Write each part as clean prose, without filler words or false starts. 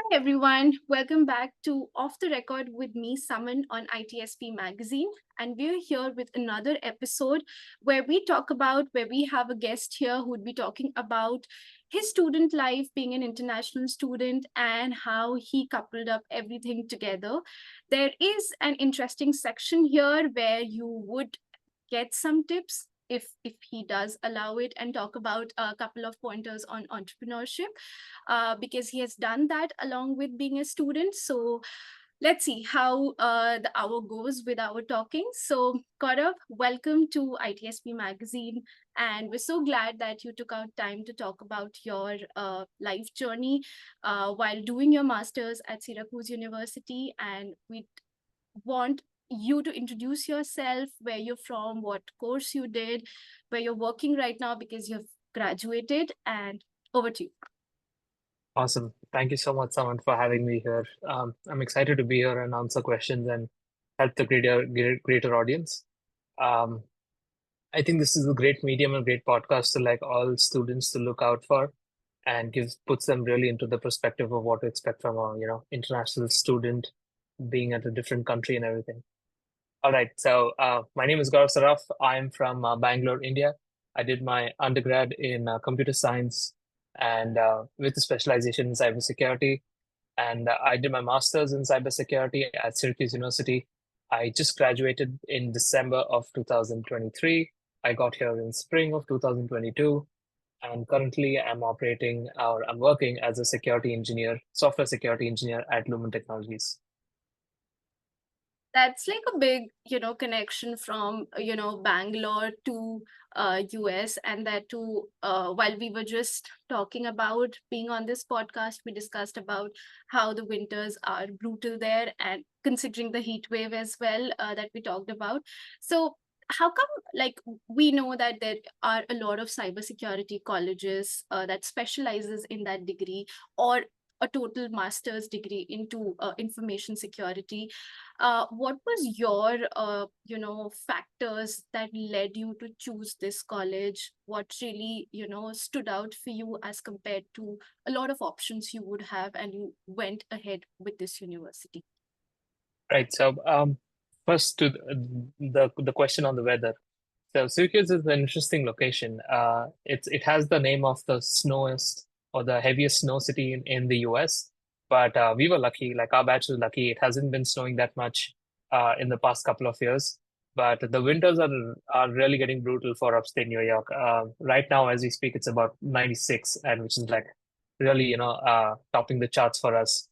Everyone, welcome back to Off the Record with me, Saman on ITSP Magazine. And we're here with another episode where we have a guest here who would be talking about his student life, being an international student, and how he coupled up everything together. There is an interesting section here where you would get some tips if he does allow it and talk about a couple of pointers on entrepreneurship because he has done that along with being a student. So let's see how the hour goes with our talking. So Gaurav, welcome to ITSP Magazine, and we're so glad that you took out time to talk about your life journey while doing your masters at Syracuse University. And we want you to introduce yourself, where you're from, what course you did, where you're working right now because you've graduated, and over to you. Awesome. Thank you so much, Saman, for having me here. I'm excited to be here and answer questions and help the greater audience. Um, I think this is a great medium and great podcast to like all students to look out for and puts them really into the perspective of what to expect from a, international student being at a different country and everything. All right. So, my name is Gaurav Sarraf. I'm from Bangalore, India. I did my undergrad in computer science and with a specialization in cybersecurity. And I did my master's in cybersecurity at Syracuse University. I just graduated in December of 2023. I got here in spring of 2022. And currently I'm working as a security engineer, software security engineer at Lumen Technologies. That's like a big connection from Bangalore to US, and that too while we were just talking about being on this podcast, we discussed about how the winters are brutal there, and considering the heat wave as well that we talked about. So how come, like, we know that there are a lot of cybersecurity colleges that specializes in that degree, or a total master's degree into information security. What was your factors that led you to choose this college? What really stood out for you as compared to a lot of options you would have, and you went ahead with this university? Right. So, first to the question on the weather. So Syracuse is an interesting location. It has the name of the snowiest or the heaviest snow city in the US. But we were lucky, like our batch was lucky. It hasn't been snowing that much in the past couple of years. But the winters are really getting brutal for upstate New York. Right now, as we speak, it's about 96, and which is like really, topping the charts for us.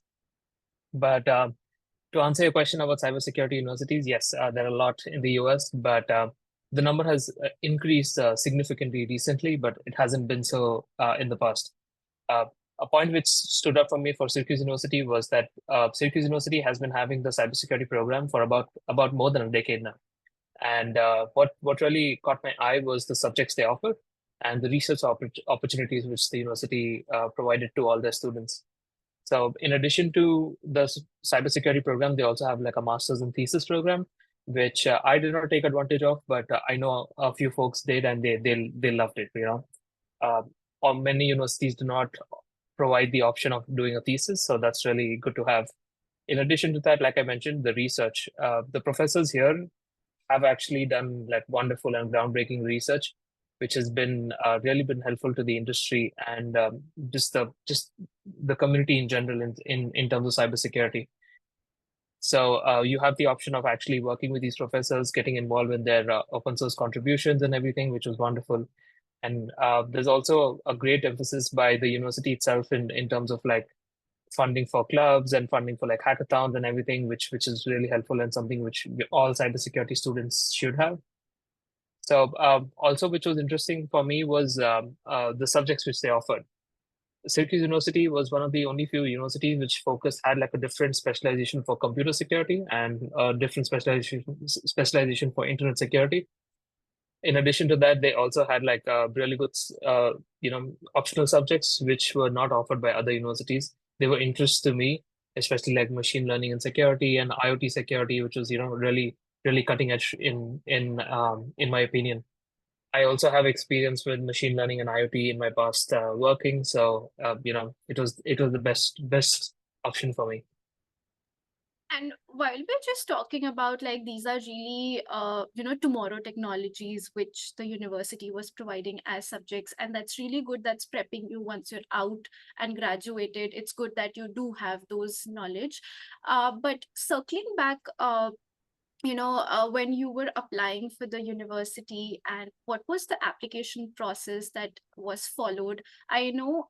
But to answer your question about cybersecurity universities, yes, there are a lot in the US, but the number has increased significantly recently, but it hasn't been so in the past. Uh, a point which stood up for me for Syracuse University was that Syracuse University has been having the cybersecurity program for about more than a decade now. And what really caught my eye was the subjects they offer and the research opportunities which the university provided to all their students. So in addition to the cybersecurity program, they also have like a master's and thesis program, which I did not take advantage of, but I know a few folks did, and they loved it. Uh, or many universities do not provide the option of doing a thesis, so that's really good to have. In addition to that, like I mentioned, the research. The professors here have actually done like wonderful and groundbreaking research, which has been really been helpful to the industry and just the community in general in terms of cybersecurity. So you have the option of actually working with these professors, getting involved in their open source contributions and everything, which was wonderful. And there's also a great emphasis by the university itself in terms of like funding for clubs and funding for like hackathons and everything, which is really helpful and something which all cybersecurity students should have. So also, which was interesting for me was the subjects which they offered. Syracuse University was one of the only few universities which had like a different specialization for computer security and a different specialization for internet security. In addition to that, they also had like really good, optional subjects which were not offered by other universities. They were interest to me, especially like machine learning and security and IoT security, which was really cutting edge in my opinion. I also have experience with machine learning and IoT in my past working, so it was the best option for me. And while we're just talking about like these are really tomorrow technologies which the university was providing as subjects, and that's really good, that's prepping you once you're out and graduated. It's good that you do have those knowledge. But circling back, when you were applying for the university, and what was the application process that was followed? I know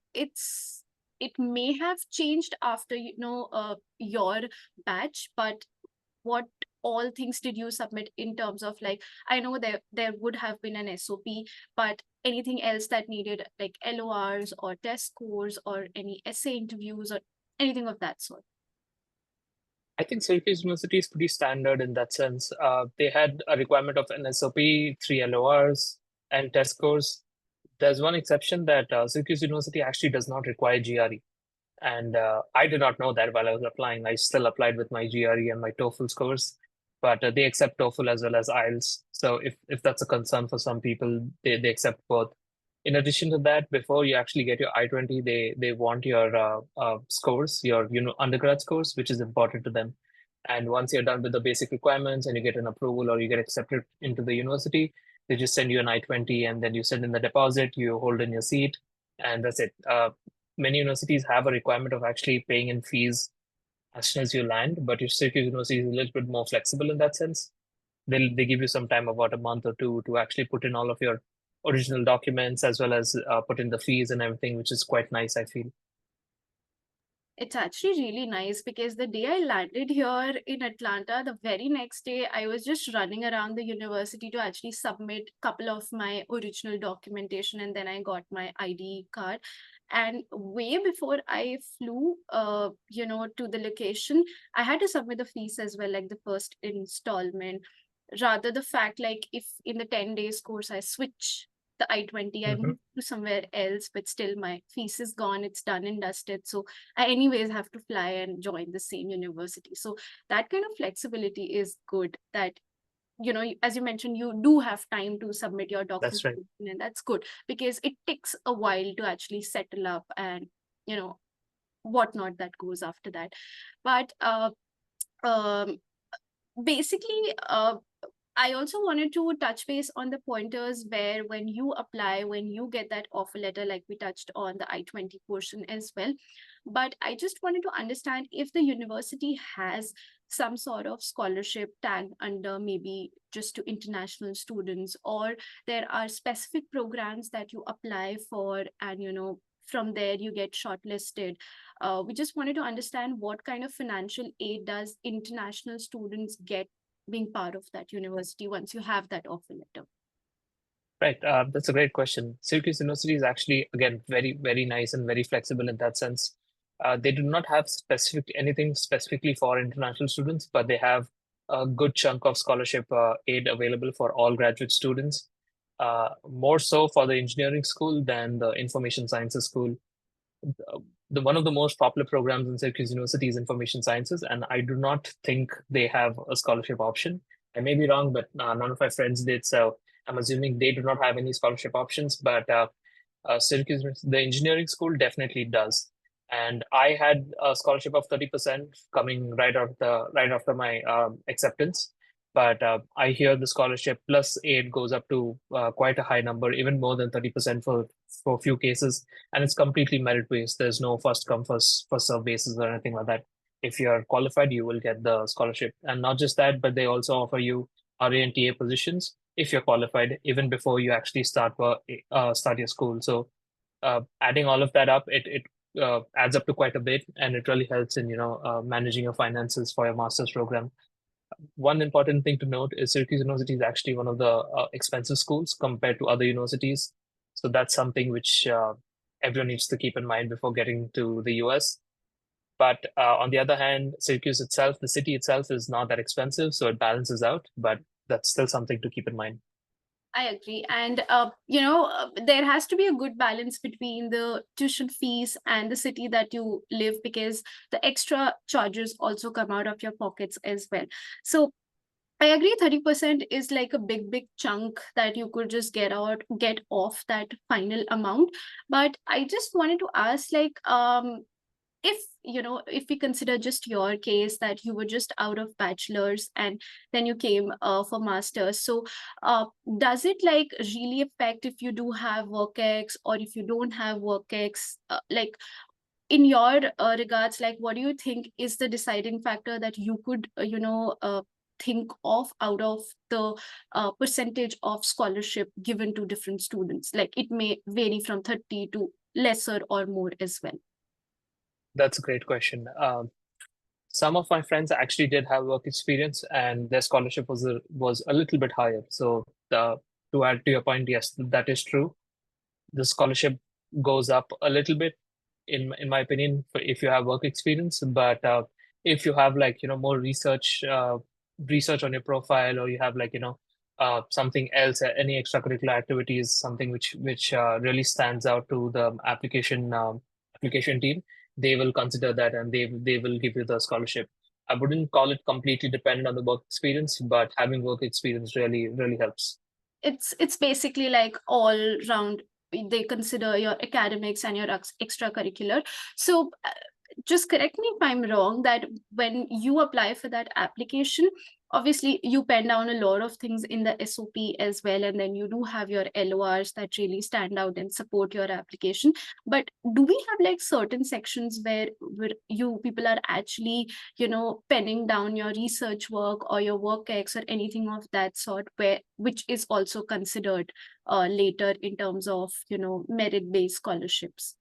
it may have changed after your batch, but what all things did you submit in terms of, like, I know there would have been an SOP, but anything else that needed, like LORs or test scores or any essay interviews or anything of that sort? I think Syracuse University is pretty standard in that sense. They had a requirement of an SOP, three LORs, and test scores. There's one exception that Syracuse University actually does not require GRE. And I did not know that while I was applying. I still applied with my GRE and my TOEFL scores, but they accept TOEFL as well as IELTS. So if that's a concern for some people, they accept both. In addition to that, before you actually get your I-20, they want your scores, your undergrad scores, which is important to them. And once you're done with the basic requirements and you get an approval or you get accepted into the university, they just send you an I-20 and then you send in the deposit, you hold in your seat, and that's it. Many universities have a requirement of actually paying in fees as soon as you land, but your Syracuse University is a little bit more flexible in that sense. They give you some time, about a month or two, to actually put in all of your original documents as well as put in the fees and everything, which is quite nice, I feel. It's actually really nice because the day I landed here in Atlanta, the very next day, I was just running around the university to actually submit a couple of my original documentation, and then I got my ID card. And way before I flew, to the location, I had to submit the fees as well, like the first installment. Rather, the fact, like, if in the 10 days course I switch the I-20, I Hmm. moved to somewhere else, but still my fees is gone, it's done and dusted. So I anyways have to fly and join the same university. So that kind of flexibility is good, that as you mentioned, you do have time to submit your That's right. documentation, and that's good because it takes a while to actually settle up and whatnot that goes after that. But um basically, I also wanted to touch base on the pointers where when you apply, when you get that offer letter, like we touched on the I-20 portion as well. But I just wanted to understand if the university has some sort of scholarship tagged under, maybe just to international students, or there are specific programs that you apply for and from there you get shortlisted. We just wanted to understand what kind of financial aid does international students get being part of that university once you have that offer letter. Right. That's a great question. Syracuse University is actually, again, very, very nice and very flexible in that sense. They do not have anything specifically for international students, but they have a good chunk of scholarship aid available for all graduate students. More so for the engineering school than the information sciences school. The one of the most popular programs in Syracuse University is information sciences, and I do not think they have a scholarship option. I may be wrong, but none of my friends did, so I'm assuming they do not have any scholarship options. But Syracuse, the engineering school definitely does, and I had a scholarship of 30% coming right after my acceptance. But I hear the scholarship plus aid goes up to quite a high number, even more than 30% for a few cases, and it's completely merit based. There's no first come first serve basis or anything like that. If you're qualified, you will get the scholarship, and not just that, but they also offer you RA and TA positions if you're qualified, even before you actually start your school. So adding all of that up, it adds up to quite a bit, and it really helps in managing your finances for your master's program. One important thing to note is Syracuse University is actually one of the expensive schools compared to other universities. So that's something which everyone needs to keep in mind before getting to the US. But on the other hand, Syracuse itself, the city itself, is not that expensive, so it balances out. But that's still something to keep in mind. I agree. And, there has to be a good balance between the tuition fees and the city that you live, because the extra charges also come out of your pockets as well. So I agree, 30% is like a big, big chunk that you could just get off that final amount. But I just wanted to ask, like, if if we consider just your case, that you were just out of bachelor's and then you came for master's, so does it like really affect if you do have work ex or if you don't have work ex, like in your regards, like what do you think is the deciding factor that you could think of out of the percentage of scholarship given to different students? Like it may vary from 30 to lesser or more as well. That's a great question. Some of my friends actually did have work experience, and their scholarship was a little bit higher. So to add to your point, yes, that is true. The scholarship goes up a little bit, in my opinion, if you have work experience. But if you have like more research on your profile, or you have like something else, any extracurricular activities, something which really stands out to the application team, they will consider that, and they will give you the scholarship. I wouldn't call it completely dependent on the work experience, but having work experience really helps. It's basically like all round, they consider your academics and your extracurricular. So just correct me if I'm wrong, that when you apply for that application, obviously you pen down a lot of things in the SOP as well, and then you do have your LORs that really stand out and support your application. But do we have like certain sections where you people are actually penning down your research work or your work ex or anything of that sort, where which is also considered later in terms of merit based scholarships?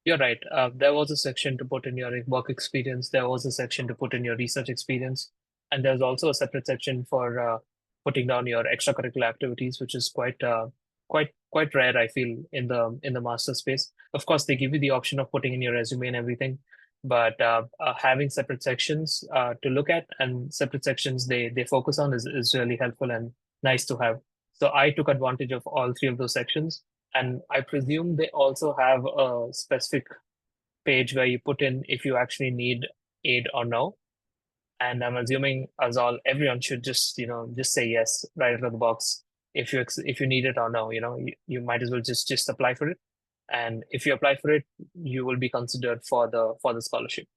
You're right. There was a section to put in your work experience. There was a section to put in your research experience, and there's also a separate section for putting down your extracurricular activities, which is quite rare, I feel, in the master space. Of course, they give you the option of putting in your resume and everything, but having separate sections to look at, and separate sections they focus on, is really helpful and nice to have. So I took advantage of all three of those sections. And I presume they also have a specific page where you put in if you actually need aid or no. And I'm assuming as all everyone should just say yes right out of the box. If you need it or no, you might as well just apply for it. And if you apply for it, you will be considered for the scholarship.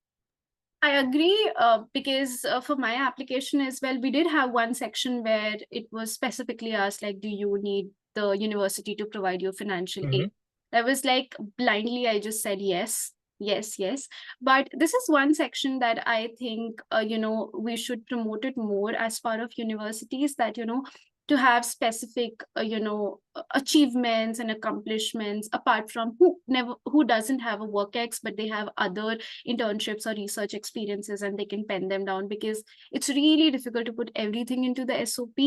I agree, because for my application as well, we did have one section where it was specifically asked, like, do you need the university to provide you financial aid? Hmm. That was like blindly, I just said yes, yes, yes. But this is one section that I think, we should promote it more as part of universities, that, to have specific, achievements and accomplishments apart from who doesn't have a work ex, but they have other internships or research experiences and they can pen them down, because it's really difficult to put everything into the SOP.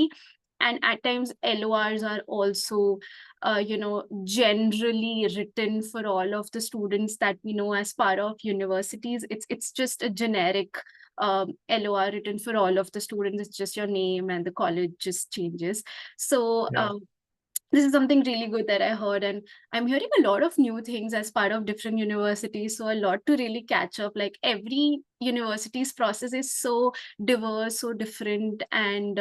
And at times LORs are also generally written for all of the students that we know as part of universities. It's just a generic LOR written for all of the students. It's just your name and the college just changes. So Yeah. this is something really good that I heard, and I'm hearing a lot of new things as part of different universities. So a lot to really catch up. Like every university's process is so diverse, so different, and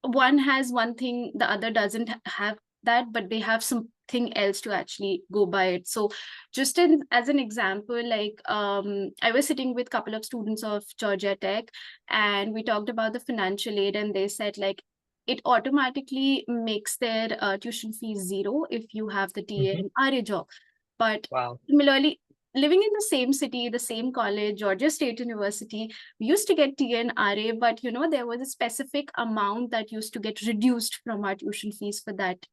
one has one thing, the other doesn't have that, but they have something else to actually go by it. So just as an example, like I was sitting with a couple of students of Georgia Tech, and we talked about the financial aid, and they said like it automatically makes their tuition fees zero if you have the TA Hmm. and RA job. But Wow. similarly, living in the same city, the same college, Georgia State University, we used to get TNRA, but there was a specific amount that used to get reduced from our tuition fees for that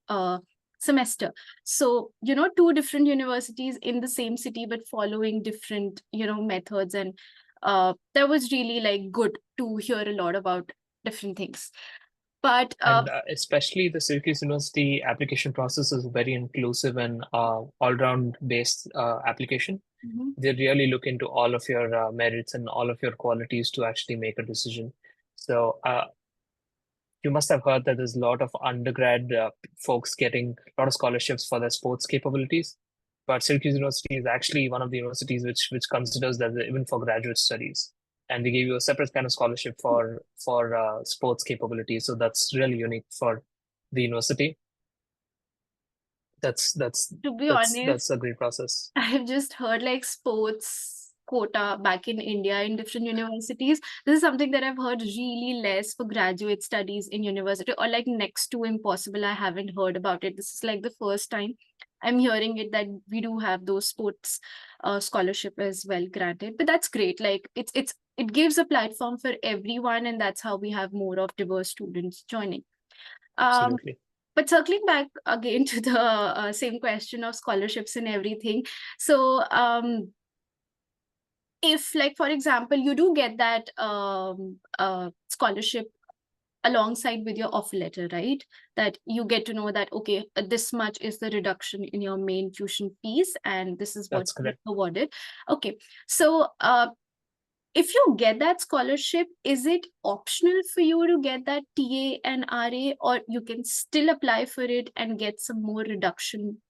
semester. So, two different universities in the same city, but following different, methods. And that was really like good to hear a lot about different things. But And especially the Syracuse University application process is very inclusive and all-round based application. mhm. They really look into all of your merits and all of your qualities to actually make a decision. So you must have heard that there's a lot of undergrad folks getting a lot of scholarships for their sports capabilities. But Syracuse University is actually one of the universities which considers that even for graduate studies, and they give you a separate kind of scholarship for sports capabilities. So that's really unique for the university. To be That's honest, a great process. I've just heard like sports quota back in India in different universities. This is something that I've heard really less for graduate studies in university, or like next to impossible. I haven't heard about it. This is like the first time I'm hearing it, that we do have those sports scholarship as well granted. But that's great. Like it gives a platform for everyone, and that's how we have more of diverse students joining. Um, Absolutely. but circling back again to the same question of scholarships and everything. So if, like, for example, you do get that scholarship alongside with your offer letter, right? That you get to know that, okay, this much is the reduction in your main tuition fees, and this is what That's you correct. awarded. Okay. So if you get that scholarship, is it optional for you to get that TA and RA, or you can still apply for it and get some more reduction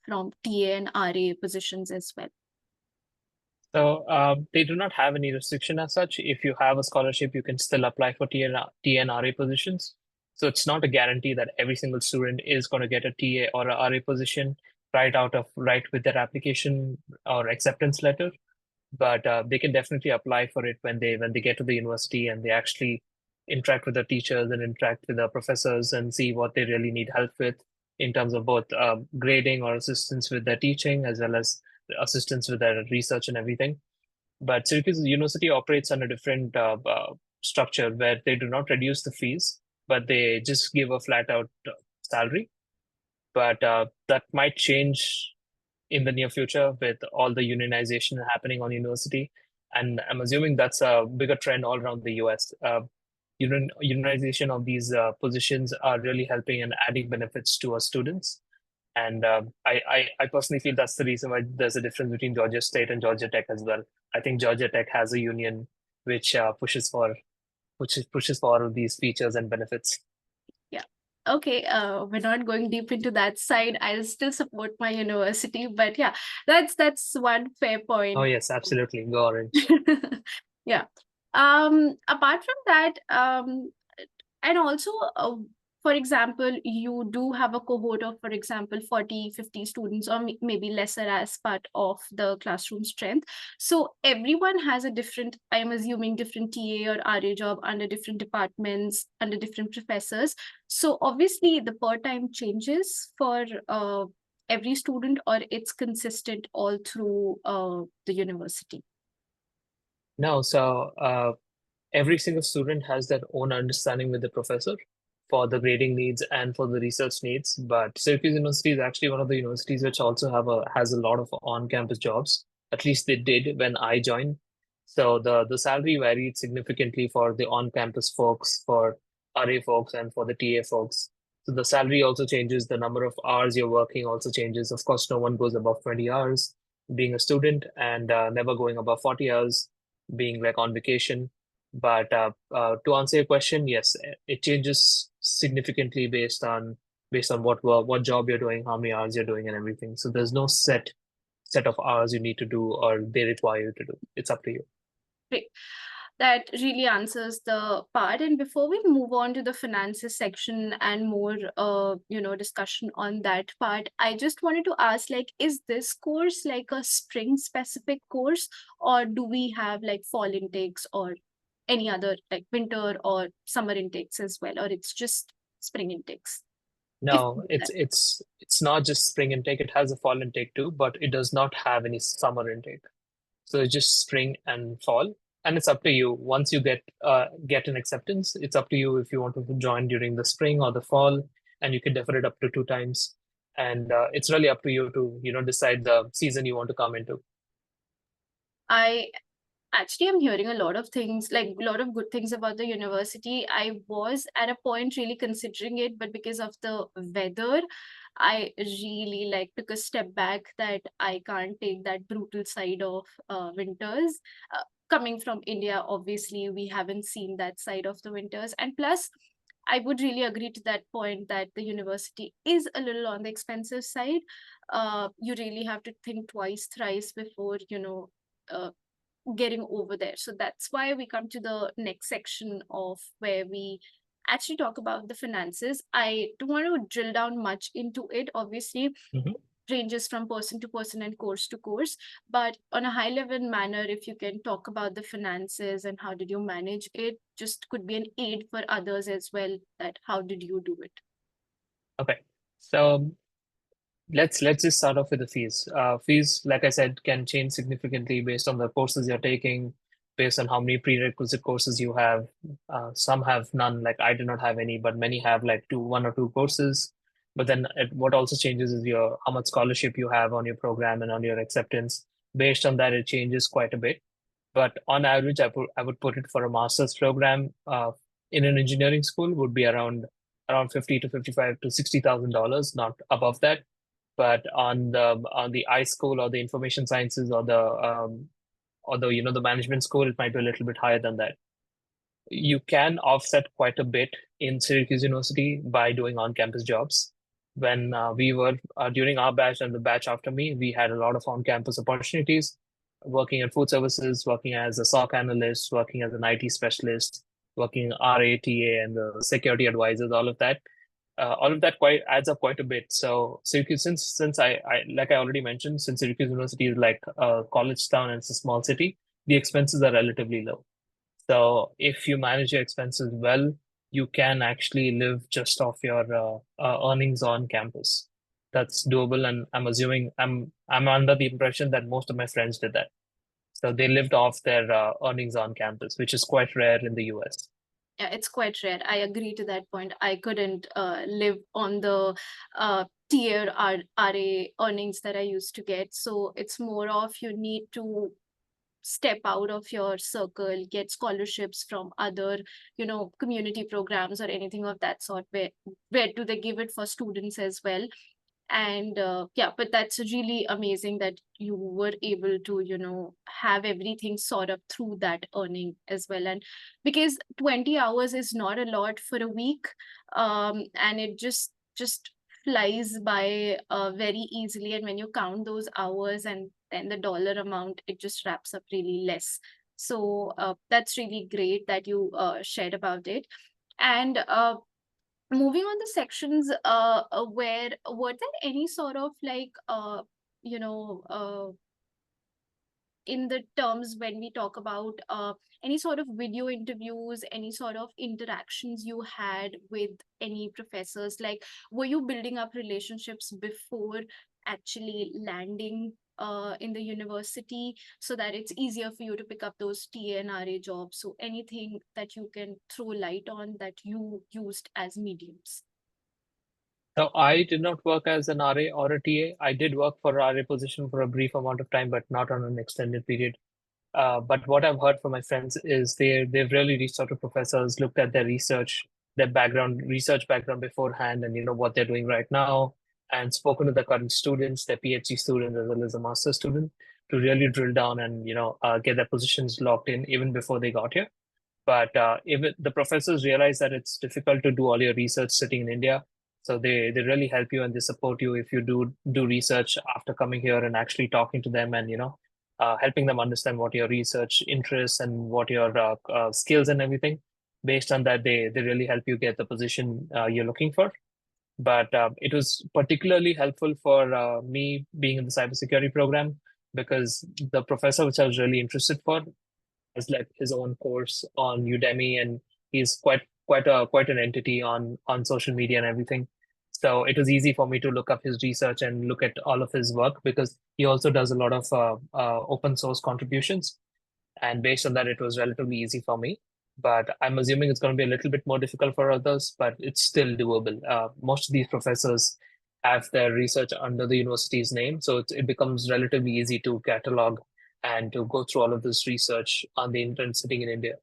from TA and RA positions as well? So they do not have any restriction as such. If you have a scholarship, you can still apply for TNRA positions. So it's not a guarantee that every single student is going to get a TA or a RA position right with their application or acceptance letter. But they can definitely apply for it when they get to the university and they actually interact with the teachers and interact with the professors and see what they really need help with in terms of both grading or assistance with their teaching as well as assistance with their research and everything. But Syracuse University operates on a different structure where they do not reduce the fees, but they just give a flat out salary. But that might change in the near future with all the unionization happening on university. And I'm assuming that's a bigger trend all around the US. Unionization of these positions are really helping and adding benefits to our students. And I personally feel that's the reason why there's a difference between Georgia State and Georgia Tech as well. I think Georgia Tech has a union which pushes for all of these features and benefits. Yeah. Okay, we're not going deep into that side. I'll still support my university, but yeah, that's one fair Oh point. yes, absolutely. Go Orange. Yeah. Apart from that, and also, for example, you do have a cohort of, for example, 40, 50 students, or maybe lesser as part of the classroom strength. So everyone has a different, I'm assuming, different TA or RA job under different departments, under different professors. So obviously the per time changes for every student, or it's consistent all through the university. No, so every single student has their own understanding with the professor for the grading needs and for the research needs. But Syracuse University is actually one of the universities which also has a lot of on-campus jobs. At least they did when I joined. So the salary varied significantly for the on-campus folks, for RA folks, and for the TA folks. So the salary also changes. The number of hours you're working also changes. Of course, no one goes above 20 hours being a student, and never going above 40 hours being like on vacation. But to answer your question, yes, it changes significantly based on what work, what job you're doing, how many hours you're doing, and everything. So there's no set of hours you need to do or they require you to do. It's up to you. Great. That really answers the part. And before we move on to the finances section and more, discussion on that part, I just wanted to ask, like, is this course like a spring specific course, or do we have like fall intakes or any other like winter or summer intakes as well, or it's just spring intakes? If No, it's not just spring intake. It has a fall intake too, but it does not have any summer intake. So it's just spring and fall, and it's up to you. Once you get an acceptance, it's up to you if you want to join during the spring or the fall, and you can defer it up to 2 times. And it's really up to you to decide the season you want to come into. I Actually, I'm hearing a lot of things, like a lot of good things about the university. I was at a point really considering it, but because of the weather, I really like took a step back, that I can't take that brutal side of winters. Coming from India, obviously, we haven't seen that side of the winters. And plus, I would really agree to that point that the university is a little on the expensive side. You really have to think twice, thrice before, uh, getting over there. So that's why we come to the next section of where we actually talk about the finances. I don't want to drill down much into it. Obviously, Mhm. ranges from person to person and course to course, but on a high level manner, if you can talk about the finances and how did you manage it, just could be an aid for others as well, that how did you do it. Okay. So let's just start off with the fees. Fees, like I said, can change significantly based on the courses you're taking, based on how many prerequisite courses you have. Some have none, like I do not have any, but many have like one or two courses. But then what also changes is your how much scholarship you have on your program and on your acceptance. Based on that, it changes quite a bit. But on average, I would put it for a master's program in an engineering school would be around 50 to 55 to $60,000, not above that. But on the I school or the information sciences or the the management school, it might be a little bit higher than that. You can offset quite a bit in Syracuse University by doing on-campus jobs. When we were during our batch and the batch after me, we had a lot of on-campus opportunities, working in food services, working as a SOC analyst, working as an IT specialist, working RATA and the security advisors, all of that quite adds up quite a bit. So Syracuse, since I like I already mentioned, since Syracuse University is like a college town and it's a small city, the expenses are relatively low. So if you manage your expenses well, you can actually live just off your earnings on campus. That's doable, and I'm assuming I'm under the impression that most of my friends did that. So they lived off their earnings on campus, which is quite rare in the US. Yeah, it's quite rare. I agree to that point. I couldn't live on the tier RA earnings that I used to get. So it's more of you need to step out of your circle, get scholarships from other, community programs or anything of that sort, where do they give it for students as well. And yeah, but that's really amazing that you were able to have everything sort of through that earning as well. And because 20 hours is not a lot for a week, and it just flies by very easily, and when you count those hours and then the dollar amount, it just wraps up really less. So that's really great that you shared about it. And moving on the sections, where were there any sort of like you know in the terms when we talk about any sort of video interviews, any sort of interactions you had with any professors, like were you building up relationships before actually landing in the university, so that it's easier for you to pick up those TA and RA jobs? So anything that you can throw light on that you used as mediums. So I did not work as an RA or a TA. I did work for RA position for a brief amount of time, but not on an extended period. But what I've heard from my friends is they've really reached out to professors, looked at their research, their research background beforehand, and what they're doing right now, and spoken to the current students, their PhD students as well as a master student, to really drill down and get their positions locked in even before they got here. But even the professors realize that it's difficult to do all your research sitting in India, so they really help you and they support you if you do research after coming here and actually talking to them and helping them understand what your research interests and what your skills and everything. Based on that, they really help you get the position you're looking for. But it was particularly helpful for me being in the cybersecurity program because the professor which I was really interested for has like his own course on Udemy, and he's quite an entity on social media and everything. So it was easy for me to look up his research and look at all of his work because he also does a lot of open source contributions. And based on that, it was relatively easy for me. But I'm assuming it's going to be a little bit more difficult for others, but it's still doable. Most of these professors have their research under the university's name, so it becomes relatively easy to catalog and to go through all of this research on the internet sitting in India.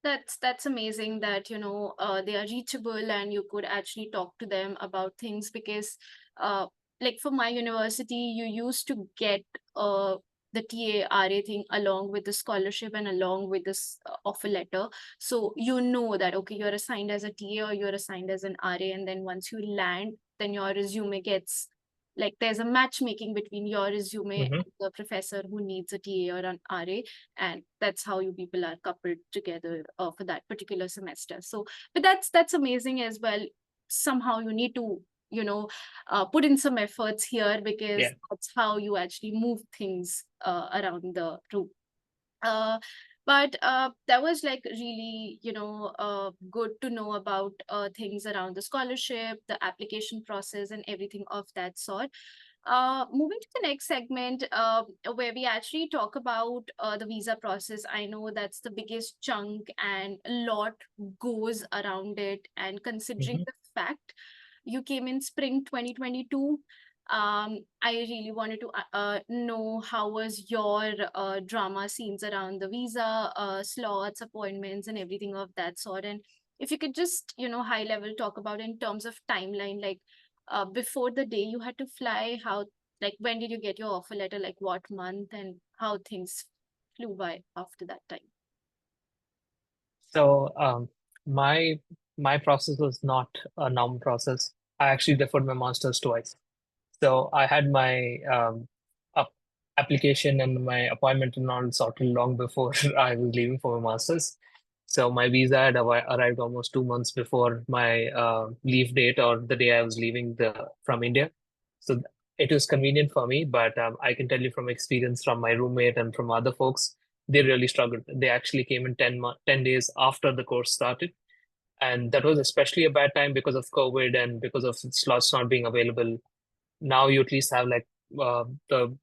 That's amazing that they are reachable and you could actually talk to them about things, because uh like for my university, you used to get the TARA thing along with the scholarship and along with this offer letter. So you know that okay, you're assigned as a TA or you're assigned as an RA, and then once you land, then your resume gets like there's a matchmaking between your resume Hmm. and the professor who needs a TA or an RA, and that's how you people are coupled together for that particular semester. So, but that's amazing as well. Somehow you need to, you know, put in some efforts here, because Yeah. that's how you actually move things around the room. uh, but that was like really, good to know about things around the scholarship, the application process, and everything of that sort. Moving to the next segment, where we actually talk about the visa process. I know that's the biggest chunk, and a lot goes around it. And considering Hmm. the fact you came in spring 2022, I really wanted to know how was your drama scenes around the visa slots, appointments, and everything of that sort. And if you could just, high level talk about in terms of timeline, like before the day you had to fly, how, like, when did you get your offer letter, like what month, and how things flew by after that time. So my my process was not a normal process. I actually deferred my master's twice. So I had my up application and my appointment and all sorted long before I was leaving for my master's. So my visa had arrived almost 2 months before my leave date, or the day I was leaving the from India. So it was convenient for me, but I can tell you from experience from my roommate and from other folks, they really struggled. They actually came in 10 days after the course started. And that was especially a bad time because of COVID and because of slots not being available. Now you at least have like uh, the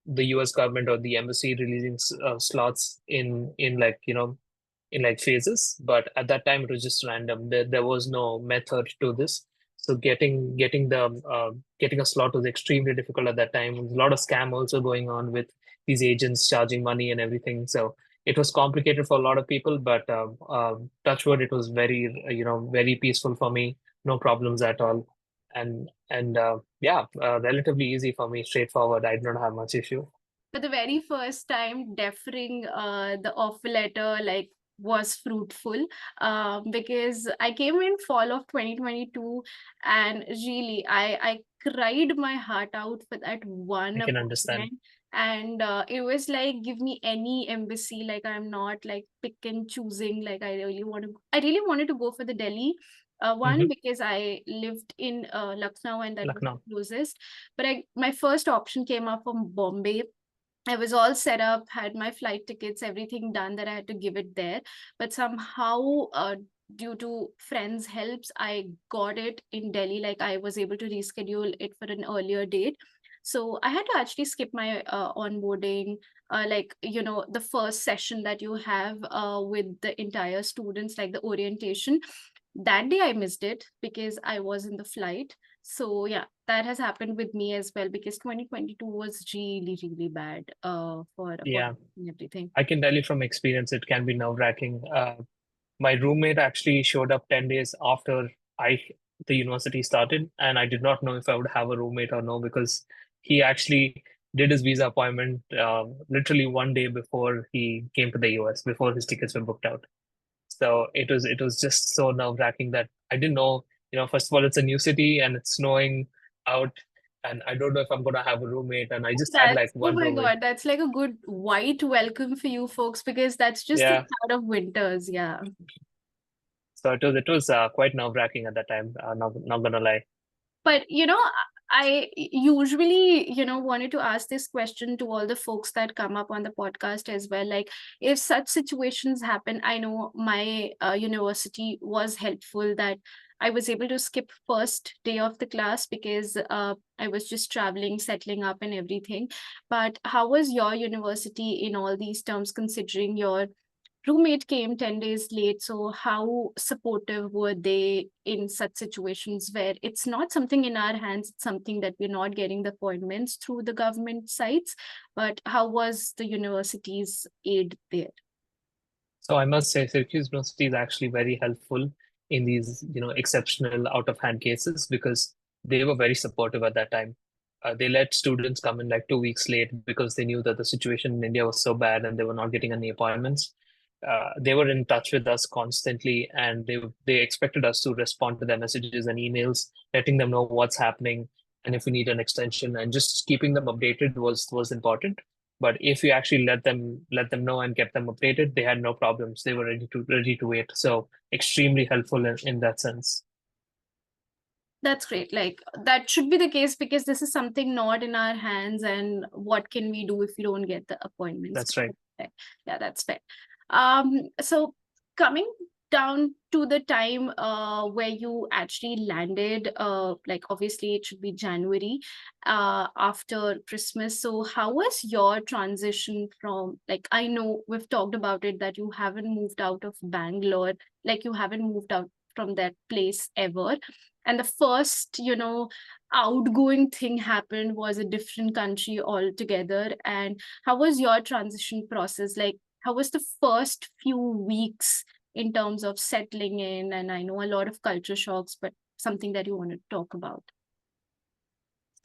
the US government or the embassy releasing slots in like in like phases, but at that time it was just random. There was no method to this. So getting a slot was extremely difficult at that time. There's a lot of scam also going on with these agents charging money and everything. So it was complicated for a lot of people, but touch wood, it was very very peaceful for me. No problems at all, and relatively easy for me, straightforward. I did not have much issue. For the very first time, deferring the offer letter, like, was fruitful, because I came in fall of 2022, and really I cried my heart out for that one I can understand. appointment. And it was like, give me any embassy, like I'm not like pick and choosing, like I really wanted to go for the Delhi one, Hmm. because I lived in Lucknow, and that was Lucknow. the closest. But my first option came up from Bombay. I was all set up, had my flight tickets, everything done, that I had to give it there. But somehow, due to friends' helps, I got it in Delhi. Like, I was able to reschedule it for an earlier date. So I had to actually skip my onboarding, like, the first session that you have with the entire students, like the orientation. That day I missed it because I was in the flight. So yeah, that has happened with me as well, because 2022 was really, really bad for Yeah. appointments and everything. I can tell you from experience, it can be nerve-wracking. My roommate actually showed up 10 days after I the university started, and I did not know if I would have a roommate or no, because he actually did his visa appointment literally one day before he came to the US, before his tickets were booked out. So it was just so nerve-wracking that I didn't know, first of all, it's a new city and it's snowing out, and I don't know if I'm gonna have a roommate, and I just had like Oh one my roommate. God, that's like a good white welcome for you folks, because that's just the Yeah. start of winters. Yeah. So it was quite nerve-wracking at that time. Not gonna lie. But I usually wanted to ask this question to all the folks that come up on the podcast as well, like, if such situations happen. I know my university was helpful, that I was able to skip first day of the class because I was just traveling, settling up, and everything. But how was your university in all these terms, considering your roommate came 10 days late? So how supportive were they in such situations where it's not something in our hands, it's something that we're not getting the appointments through the government sites? But how was the university's aid there? So I must say, Syracuse University is actually very helpful in these, exceptional out of hand cases, because they were very supportive at that time. They let students come in like 2 weeks late because they knew that the situation in India was so bad and they were not getting any appointments. They were in touch with us constantly, and they expected us to respond to their messages and emails, letting them know what's happening. and if we need an extension, and just keeping them updated was important. But if you actually let them know and kept them updated, they had no problems. They were ready to wait. So extremely helpful in that sense. That's great. Like that should be the case because this is something not in our hands. And what can we do if we don't get the appointments? That's right. Yeah, that's fair. So coming down to the time where you actually landed, like obviously it should be January after Christmas. So how was your transition from, like, I know we've talked about it that you haven't moved out of Bangalore, like you haven't moved out from that place ever, and the first outgoing thing happened was a different country altogether. And how was your transition process? Like how was the first few weeks in terms of settling in? And I know a lot of culture shocks, but something that you want to talk about.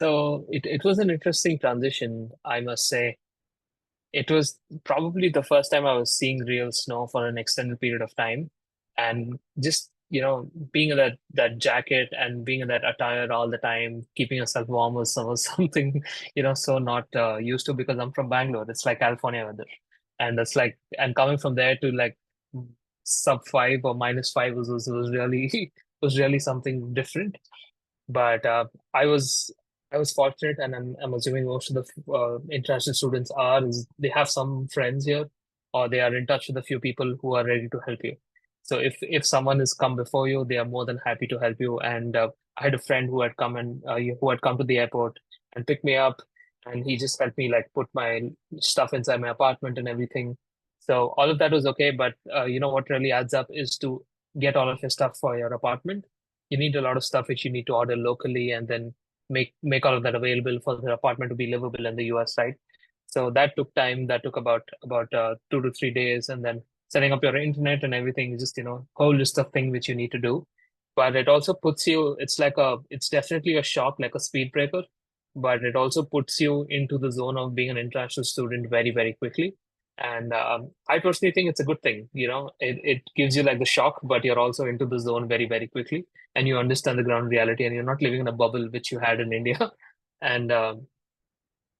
So it was an interesting transition, I must say. It was probably the first time I was seeing real snow for an extended period of time. And just, being in that jacket and being in that attire all the time, keeping yourself warm was something, so not used to, because I'm from Bangalore. It's like California weather. And it's like, and coming from there to like sub 5 or -5 was really was really something different. But I was fortunate, and I'm assuming most of the international students are, is they have some friends here, or they are in touch with a few people who are ready to help you. So if someone has come before you, they are more than happy to help you. And I had a friend who had come to the airport and picked me up, and he just helped me like put my stuff inside my apartment and everything. So all of that was okay. But what really adds up is to get all of your stuff for your apartment. You need a lot of stuff which you need to order locally, and then make all of that available for the apartment to be livable in the US, right? So that took time. That took about 2 to 3 days, and then setting up your internet and everything is just whole list of things which you need to do. But it also puts you. It's definitely a shock, like a speed breaker, but it also puts you into the zone of being an international student very, very quickly. And I personally think it's a good thing. It gives you like the shock, but you're also into the zone very, very quickly, and you understand the ground reality, and you're not living in a bubble which you had in India. And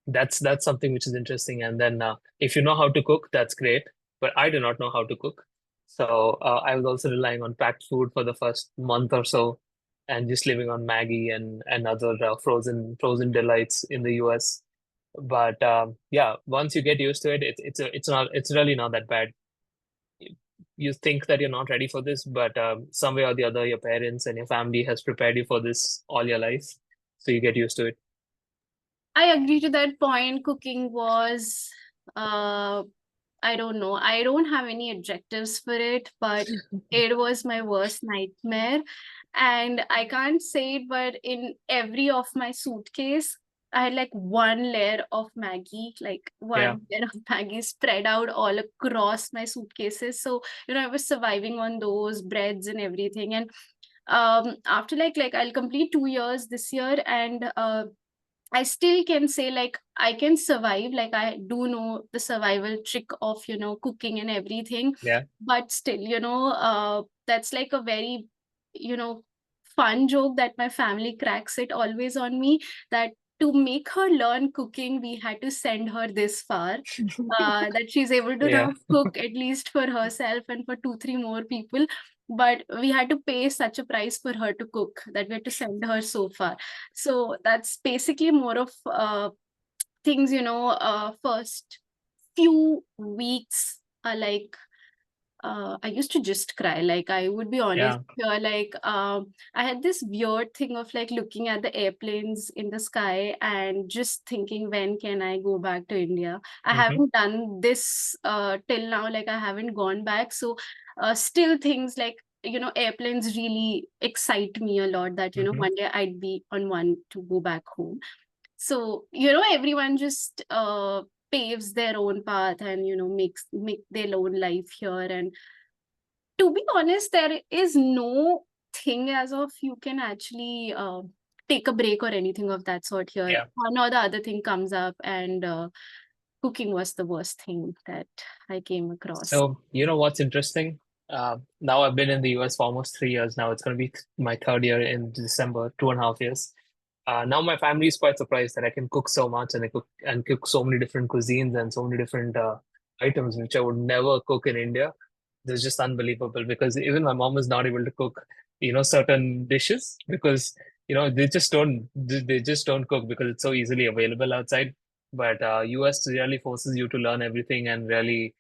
that's something which is interesting. And then if you know how to cook, that's great. But I do not know how to cook, so I was also relying on packed food for the first month or so, and just living on Maggie and other frozen delights in the US. But yeah, once you get used to it, it's really not that bad. You think that you're not ready for this, but some way or the other, your parents and your family has prepared you for this all your life, so you get used to it. I agree to that point. Cooking was, uh, I don't know. I don't have any adjectives for it, but it was my worst nightmare. And I can't say it, but in every of my suitcase, I had like one layer of Maggie, like Yeah. one layer of Maggie spread out all across my suitcases. So, I was surviving on those breads and everything. And after like I'll complete 2 years this year, and I still can say like I can survive. Like I do know the survival trick of cooking and everything, Yeah. but still that's like a very you know fun joke that my family cracks it always on me, that to make her learn cooking we had to send her this far, that she's able to Yeah. now cook at least for herself and for 2 3 more people, but we had to pay such a price for her to cook that we had to send her so far. So that's basically more of things, first few weeks are like I used to just cry. Like I would be honest Yeah. here, like I had this weird thing of like looking at the airplanes in the sky and just thinking, when can I go back to India? I Hmm. haven't done this till now, like I haven't gone back. So still things like airplanes really excite me a lot, that Hmm. one day I'd be on one to go back home. So everyone just paves their own path and make their own life here. And to be honest, there is no thing as of you can actually take a break or anything of that sort here. Yeah. One or the other thing comes up, and cooking was the worst thing that I came across. So you know what's interesting? Now I've been in the US for almost 3 years now. It's going to be my third year in December, 2.5 years. Now my family is quite surprised that I can cook so much and I cook so many different cuisines and so many different items which I would never cook in India. It's just unbelievable because even my mom is not able to cook, certain dishes because they just don't cook because it's so easily available outside. But US really forces you to learn everything and really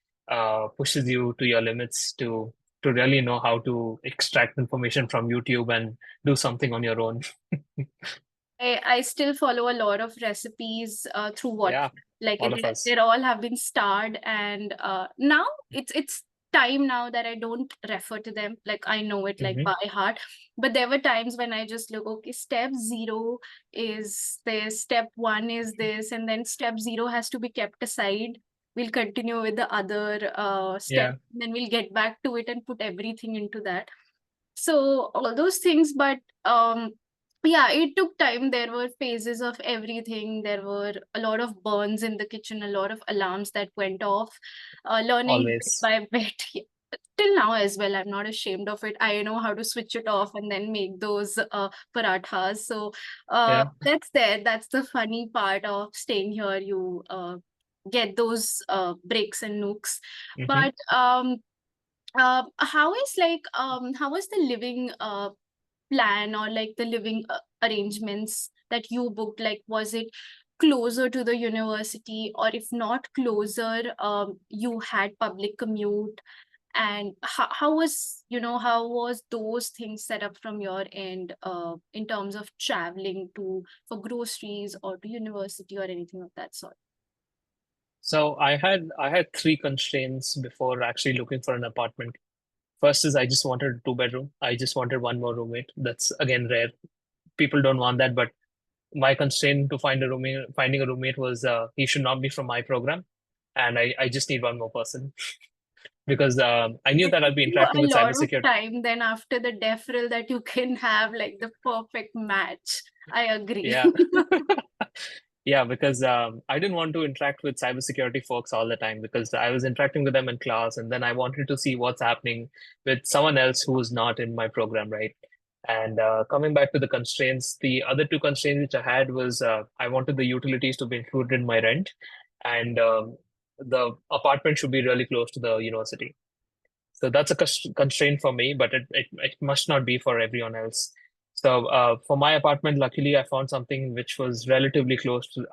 pushes you to your limits to really know how to extract information from YouTube and do something on your own. I still follow a lot of recipes through what Yeah, like all of us. they all have been starred, and now it's time now that I don't refer to them, like I know it like Hmm. by heart. But there were times when I just look, okay, step zero is this, step one is this, and then step zero has to be kept aside. We'll continue with the other step, Yeah, then we'll get back to it and put everything into that. So all those things, but yeah, it took time. There were phases of everything. There were a lot of burns in the kitchen, a lot of alarms that went off, learning bit always. by bit. Yeah, till now as well, I'm not ashamed of it. I know how to switch it off and then make those parathas. So Yeah. that's there. That's the funny part of staying here. You get those breaks and nooks. Hmm. But how is the living plan, or like the living arrangements that you booked, like was it closer to the university, or if not closer, you had public commute, and how was those things set up from your end, in terms of traveling to for groceries or to university or anything of that sort? So I had three constraints before actually looking for an apartment. First is I just wanted a two-bedroom. I just wanted one more roommate. That's again rare. People don't want that, but my constraint to finding a roommate was he should not be from my program, and I just need one more person because I knew It that I'd took be you interacting a with lot of cybersecurity. time then after the deferral that you can have like the perfect match. I agree. Yeah. Yeah, because I didn't want to interact with cybersecurity folks all the time because I was interacting with them in class, and then I wanted to see what's happening with someone else who was not in my program, right? And coming back to the constraints, the other two constraints which I had was I wanted the utilities to be included in my rent, and the apartment should be really close to the university. So that's a constraint for me, but it must not be for everyone else. So for my apartment, luckily I found something which was relatively close to.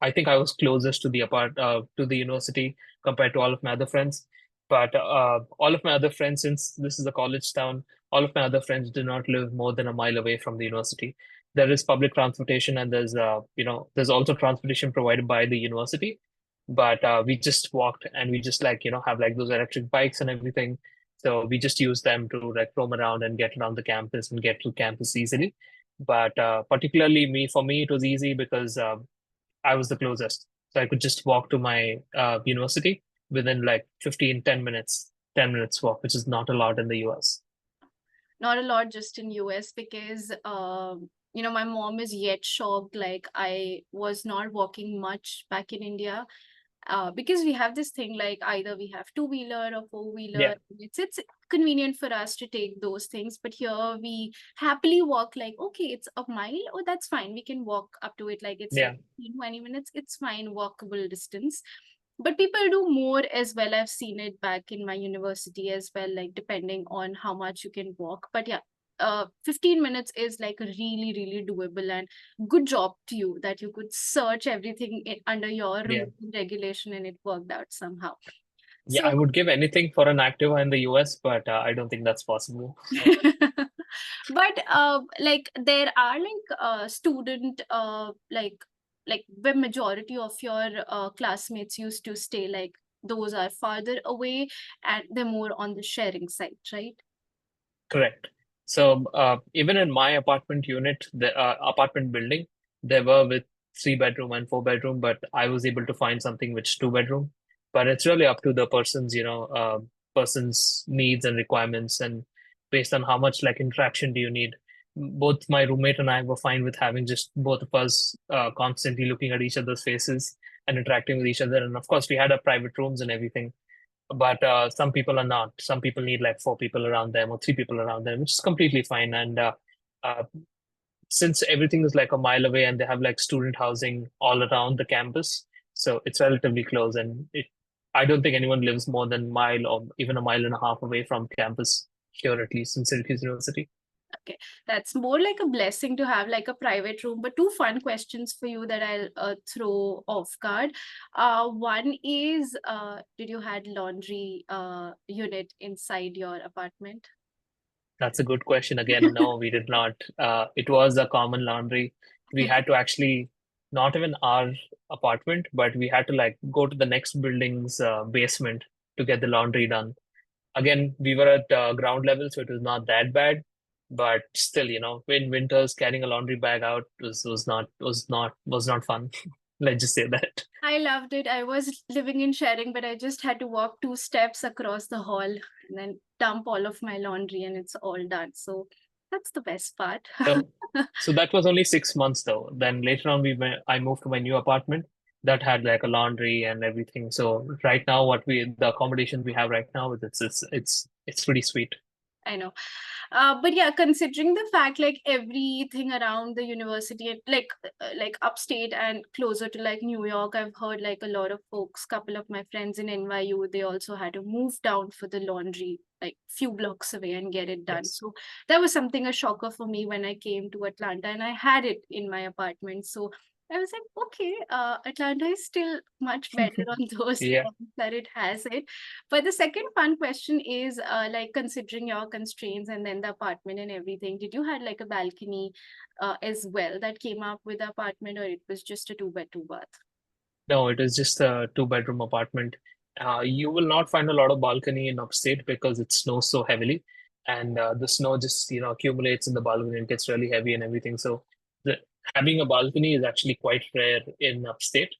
I think I was closest to to the university compared to all of my other friends. But all of my other friends, since this is a college town, all of my other friends do not live more than a mile away from the university. There is public transportation, and there's also transportation provided by the university. But we just walked, and we just have like those electric bikes and everything, so we just use them to like roam around and get around the campus and get to campus easily. But particularly for me, it was easy because I was the closest. So I could just walk to my university within like 10 minutes walk, which is not a lot in the US. Not a lot just in US, because my mom is yet shocked like I was not walking much back in India, because we have this thing like either we have two-wheeler or four-wheeler. Yeah, It's convenient for us to take those things, but here we happily walk, like okay, it's a mile, oh that's fine, we can walk up to it, like it's like yeah, 20 minutes, it's fine, walkable distance. But people do more as well. I've seen it back in my university as well, like depending on how much you can walk. But yeah, 15 minutes is like really, really doable. And good job to you that you could search everything under your yeah. rules and regulation and it worked out somehow. Yeah, I So, would give anything for an Activa in the US, but I don't think that's possible. but like there are like student like the majority of your classmates used to stay, like those are farther away and they're more on the sharing side, right? Correct. So even in my apartment unit, the apartment building, they were with three-bedroom and four-bedroom, but I was able to find something which two-bedroom. But it's really up to the person's needs and requirements, and based on how much like interaction do you need. Both my roommate and I were fine with having just both of us constantly looking at each other's faces and interacting with each other. And of course, we had our private rooms and everything, but some people are not. Some people need like four people around them or three people around them, which is completely fine. And uh, since everything is like a mile away and they have like student housing all around the campus, so it's relatively close. And I don't think anyone lives more than a mile or even a mile and a half away from campus here, at least in Syracuse University. Okay, that's more like a blessing to have like a private room. But two fun questions for you that I'll throw off guard. One is, did you had laundry unit inside your apartment? That's a good question. Again, no, we did not. It was a common laundry. We had to actually, not even our apartment, but we had to like go to the next building's basement to get the laundry done. Again, we were at ground level, so it was not that bad. But still, in winters, carrying a laundry bag out was not fun. Let's just say that. I loved it. I was living in sharing, but I just had to walk 2 steps across the hall and then dump all of my laundry and it's all done. So that's the best part. So, so that was only 6 months though. Then later on, I moved to my new apartment that had like a laundry and everything. So right now, the accommodations we have right now, it's pretty sweet. I know. But yeah, considering the fact like everything around the university, like upstate and closer to like New York, I've heard like a lot of folks, couple of my friends in NYU, they also had to move down for the laundry, like few blocks away and get it done. Yes. So that was something a shocker for me when I came to Atlanta and I had it in my apartment. So I was like, okay, Atlanta is still much better on those Yeah. fronts that it has it. But the second fun question is like considering your constraints and then the apartment and everything, did you had like a balcony as well that came up with the apartment or it was just a 2 bed 2 bath? No, it is just a two-bedroom apartment. You will not find a lot of balcony in upstate because it snows so heavily, and the snow just accumulates in the balcony and gets really heavy and everything. So having a balcony is actually quite rare in upstate.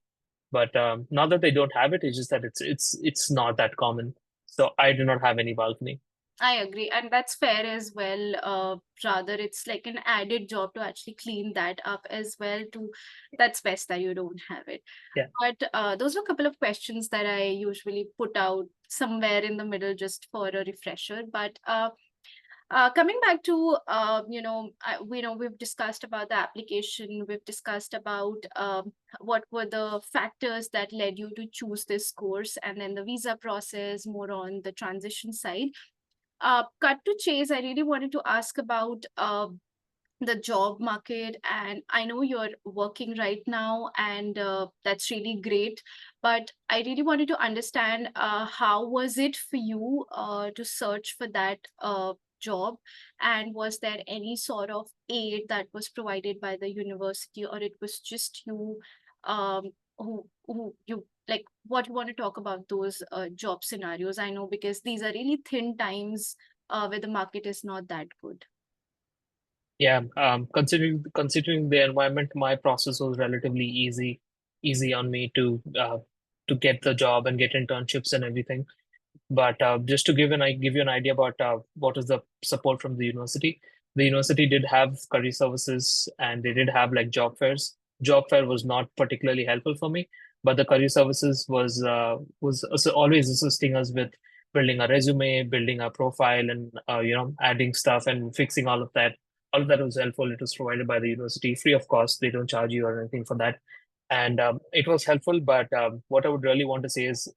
But not that they don't have it, it's just that it's not that common. So I do not have any balcony. I agree, and that's fair as well. Rather, it's like an added job to actually clean that up as well. To That's best that you don't have it. Yeah. But those are a couple of questions that I usually put out somewhere in the middle just for a refresher. But coming back to we know we've discussed about the application, we've discussed about what were the factors that led you to choose this course, and then the visa process, more on the transition side. Cut to chase, I really wanted to ask about the job market. And I know you're working right now, and that's really great. But I really wanted to understand how was it for you to search for that job? And was there any sort of aid that was provided by the university, or it was just you who you like what you want to talk about those job scenarios? I know because these are really thin times where the market is not that good. Yeah, considering the environment, my process was relatively easy on me to get the job and get internships and everything. But just to give you an idea about what is the support from the university did have career services and they did have like job fairs. Job fair was not particularly helpful for me, but the career services was always assisting us with building a resume, building a profile, and adding stuff and fixing all of that. All of that was helpful. It was provided by the university free of cost. They don't charge you or anything for that, and it was helpful. But what I would really want to say is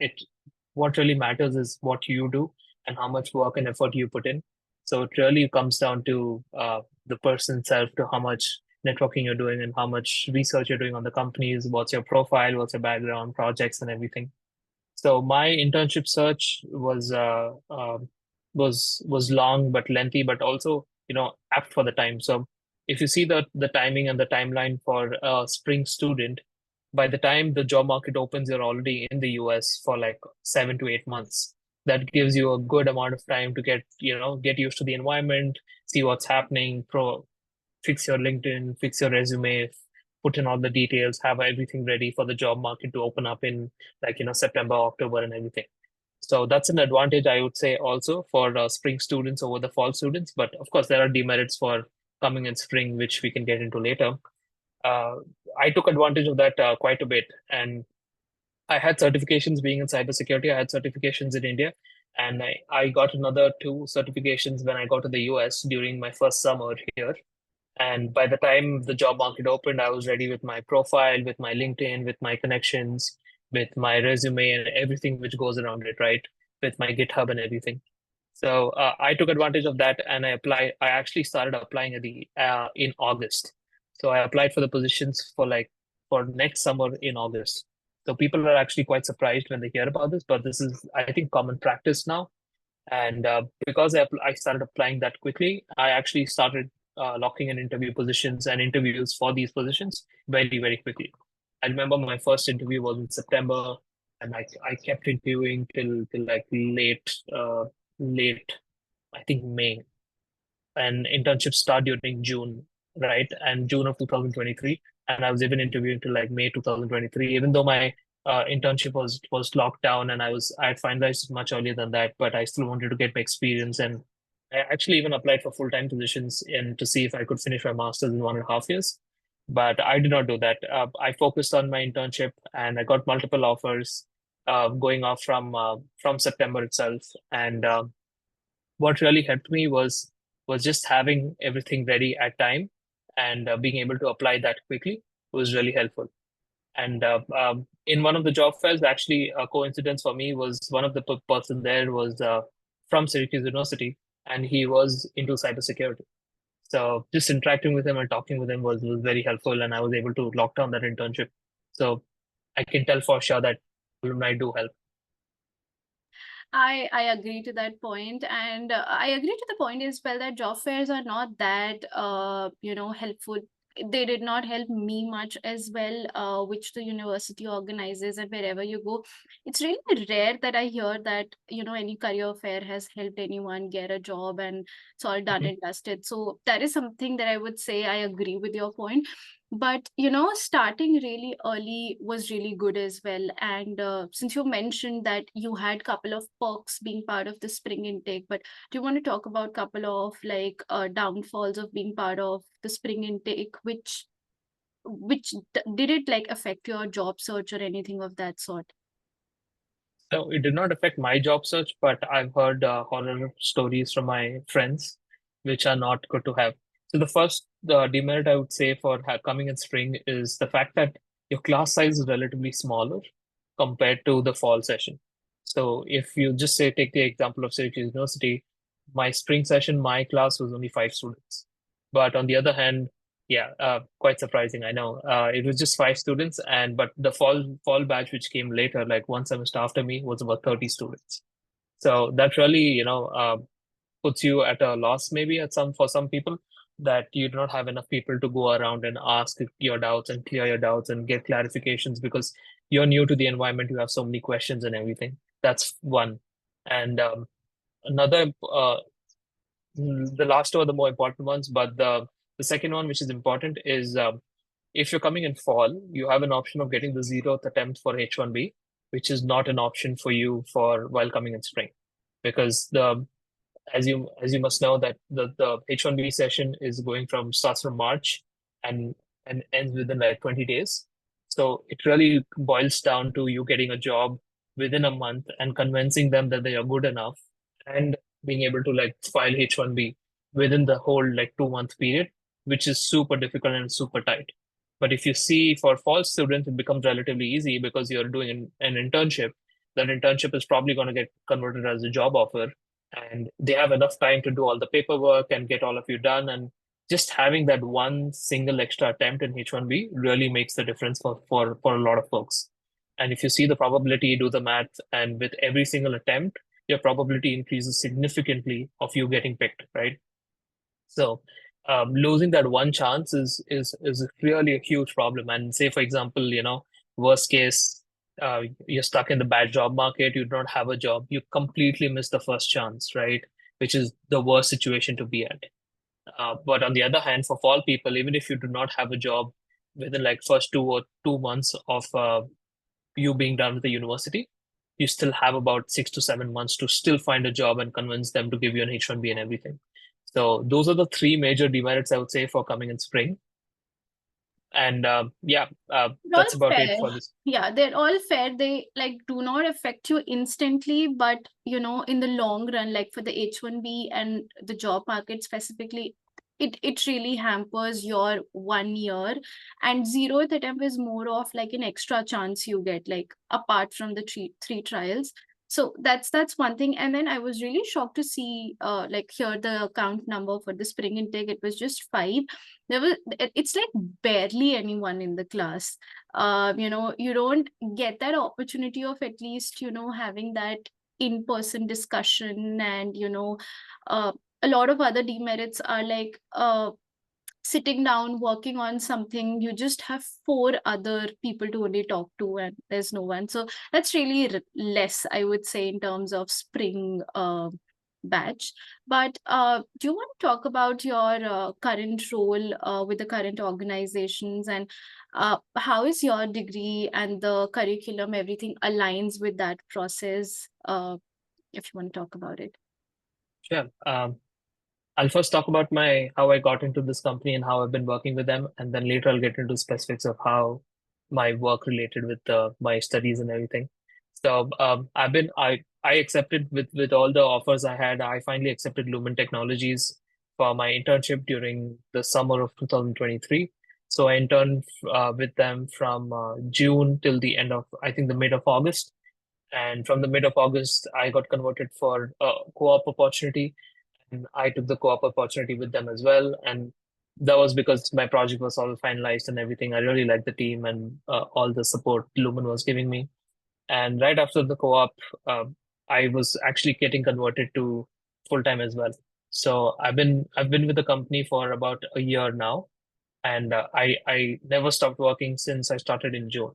what really matters is what you do and how much work and effort you put in. So it really comes down to the person itself, to how much networking you're doing and how much research you're doing on the companies, what's your profile, what's your background, projects, and everything. So my internship search was long but lengthy, but also apt for the time. So if you see the timing and the timeline for a spring student, by the time the job market opens, you're already in the US for like 7 to 8 months. That gives you a good amount of time to get used to the environment, see what's happening, fix your LinkedIn, fix your resume, put in all the details, have everything ready for the job market to open up in like September, October, and everything. So that's an advantage, I would say, also for spring students over the fall students. But of course, there are demerits for coming in spring, which we can get into later. Uh, I took advantage of that quite a bit. And I had certifications being in cybersecurity. I had certifications in India. And I got another 2 certifications when I got to the US during my first summer here. And by the time the job market opened, I was ready with my profile, with my LinkedIn, with my connections, with my resume and everything which goes around it, right? With my GitHub and everything. So I took advantage of that and I applied. I actually started applying at the in August. So I applied for the positions for next summer in August. So people are actually quite surprised when they hear about this, but this is, I think, common practice now. And because I started applying that quickly, I actually started locking in interview positions and interviews for these positions very, very quickly. I remember my first interview was in September, and I kept interviewing till like late, I think May, and internships start during June, right? And June of 2023. And I was even interviewing till like May 2023, even though my internship was locked down and I had finalized it much earlier than that, but I still wanted to get my experience. And I actually even applied for full-time positions in to see if I could finish my master's in 1.5 years. But I did not do that. I focused on my internship and I got multiple offers going off from September itself. And what really helped me was just having everything ready at time and being able to apply that quickly was really helpful. And in one of the job fairs, actually, a coincidence for me was one of the person there was from Syracuse University, and he was into cybersecurity. So just interacting with him and talking with him was very helpful, and I was able to lock down that internship. So I can tell for sure that alumni do help. I agree to that point, and I agree to the point as well that job fairs are not that helpful. They did not help me much as well, which the university organizes, and wherever you go, it's really rare that I hear that any career fair has helped anyone get a job and it's all done Mhm. and dusted. So that is something that I would say I agree with your point. But starting really early was really good as well. And since you mentioned that you had couple of perks being part of the spring intake, but do you want to talk about couple of like downfalls of being part of the spring intake, did it like affect your job search or anything of that sort? So it did not affect my job search, but I've heard horror stories from my friends, which are not good to have. So the demerit I would say for coming in spring is the fact that your class size is relatively smaller compared to the fall session. So if you just say take the example of Syracuse University, my spring session, my class was only 5 students. But on the other hand, yeah, quite surprising. I know. It was just 5 students, and but the fall batch, which came later, like one semester after me, was about 30 students. So that really, puts you at a loss, maybe at some for some people, that you do not have enough people to go around and ask your doubts and clear your doubts and get clarifications because you're new to the environment. You have so many questions and everything. That's one. And another the last two are the more important ones, but the second one, which is important, is if you're coming in fall, you have an option of getting the 0th attempt for H1B, which is not an option for you for while coming in spring, because the as you must know that the H1B session is going from starts from March and ends within like 20 days. So it really boils down to you getting a job within a month and convincing them that they are good enough and being able to like file H1B within the whole like 2 month period, which is super difficult and super tight. But if you see for fall students, it becomes relatively easy because you're doing an internship. That internship is probably going to get converted as a job offer, and they have enough time to do all the paperwork and get all of you done. And just having that one single extra attempt in H1B really makes the difference for a lot of folks. And if you see the probability, do the math, and with every single attempt, your probability increases significantly of you getting picked, right? So losing that one chance is really a huge problem. And say, for example, worst case, you're stuck in the bad job market, you don't have a job, you completely miss the first chance, right? Which is the worst situation to be at. But on the other hand, for fall people, even if you do not have a job within like first 2 months of you being done with the university, you still have about 6 to 7 months to still find a job and convince them to give you an H1B and everything. So those are the three major demerits I would say for coming in spring. And yeah, All that's about it fair. for this. Yeah, they're all fair. They like do not affect you instantly, but in the long run, like for the H1B and the job market specifically, it really hampers your 1 year. And zeroth attempt is more of like an extra chance you get, like apart from the three trials. So that's one thing. And then I was really shocked to see like here the count number for the spring intake, it was just 5. It's like barely anyone in the class. You don't get that opportunity of at least, having that in-person discussion. And uh, a lot of other demerits are like sitting down working on something, you just have 4 other people to only talk to, and there's no one. So that's really less, I would say, in terms of spring batch. But do you want to talk about your current role with the current organizations, and how is your degree and the curriculum, everything aligns with that process, if you want to talk about it? Sure. I'll first talk about my how I got into this company and how I've been working with them, and then later I'll get into specifics of how my work related with my studies and everything. So I accepted with all the offers I had. I finally accepted Lumen Technologies for my internship during the summer of 2023. So I interned with them from June till the end of, I think, the mid of August. And from the mid of August, I got converted for a co-op opportunity, and I took the co-op opportunity with them as well. And that was because my project was all finalized and everything. I really liked the team and all the support Lumen was giving me. And right after the co-op, uh, I was actually getting converted to full time as well. So I've been with the company for about a year now, and I never stopped working since I started in June.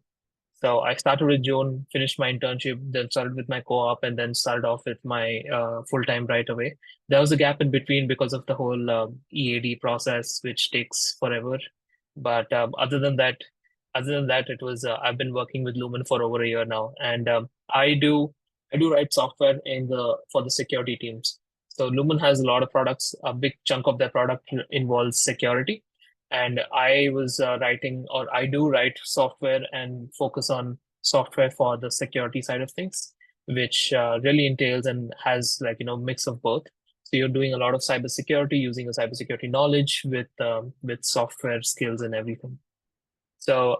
So I started with June, finished my internship, then started with my co-op, and then started off with my full time right away. There was a gap in between because of the whole EAD process, which takes forever. But other than that, it was I've been working with Lumen for over a year now, and I do write software in the for the security teams. So Lumen has a lot of products. A big chunk of their product involves security, and I was writing, or I do write software and focus on software for the security side of things, which really entails and has, like, mix of both. So you're doing a lot of cybersecurity, using a cybersecurity knowledge with software skills and everything. So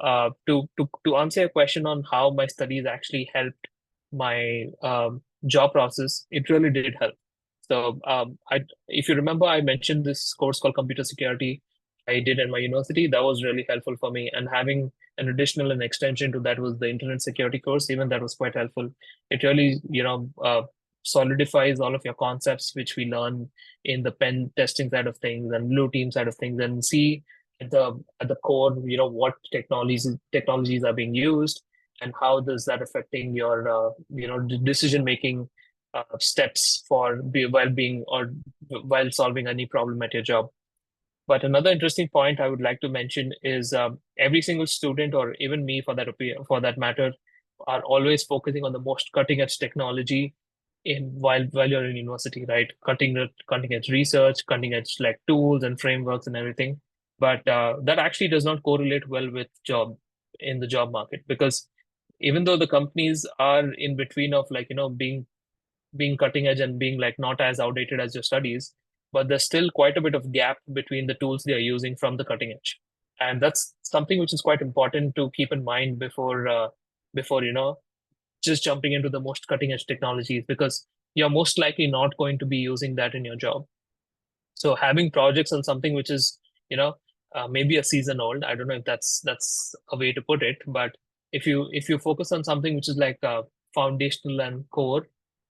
to answer your question on how my studies actually helped my job process, it really did help. So if you remember, I mentioned this course called computer security I did in my university. That was really helpful for me, and having an additional and extension to that was the internet security course. Even that was quite helpful. It really, solidifies all of your concepts, which we learn in the pen testing side of things and blue team side of things, and see at the core, what technologies are being used, and how does that affecting your decision making steps for while being or while solving any problem at your job. But another interesting point I would like to mention is every single student, or even me for that matter, are always focusing on the most cutting edge technology in while you're in university, right? Cutting edge research, cutting edge like tools and frameworks and everything. But that actually does not correlate well with job in the job market, because even though the companies are in between of, like, being cutting edge and being like not as outdated as your studies, but there's still quite a bit of gap between the tools they are using from the cutting edge. And that's something which is quite important to keep in mind before just jumping into the most cutting edge technologies, because you're most likely not going to be using that in your job. So having projects on something which is, maybe a season old, I don't know if that's a way to put it, but if you focus on something which is like foundational and core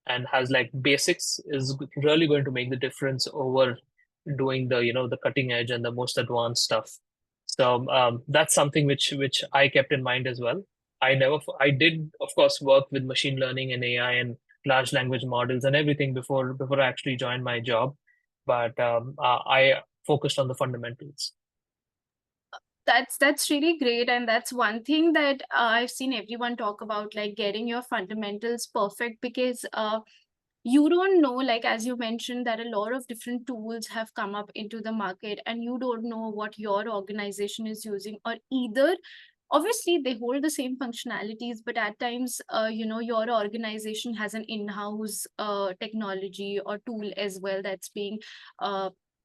and has like basics, is really going to make the difference over doing the cutting edge and the most advanced stuff. So that's something which I kept in mind as well. I did, of course, work with machine learning and AI and large language models and everything before I actually joined my job, but I focused on the fundamentals. That's really great, and that's one thing that I've seen everyone talk about, like getting your fundamentals perfect, because you don't know, like as you mentioned, that a lot of different tools have come up into the market, and you don't know what your organization is using, or either obviously they hold the same functionalities, but at times your organization has an in-house technology or tool as well that's being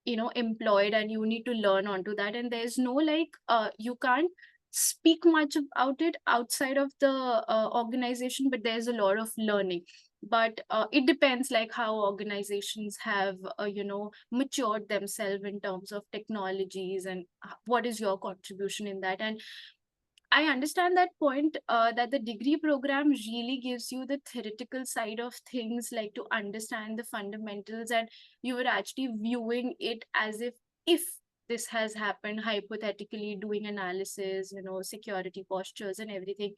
employed, and you need to learn onto that, and there's no like you can't speak much about it outside of the organization, but there's a lot of learning. But it depends like how organizations have matured themselves in terms of technologies, and what is your contribution in that. And I understand that point, that the degree program really gives you the theoretical side of things, like to understand the fundamentals, and you were actually viewing it as if this has happened hypothetically, doing analysis, security postures and everything.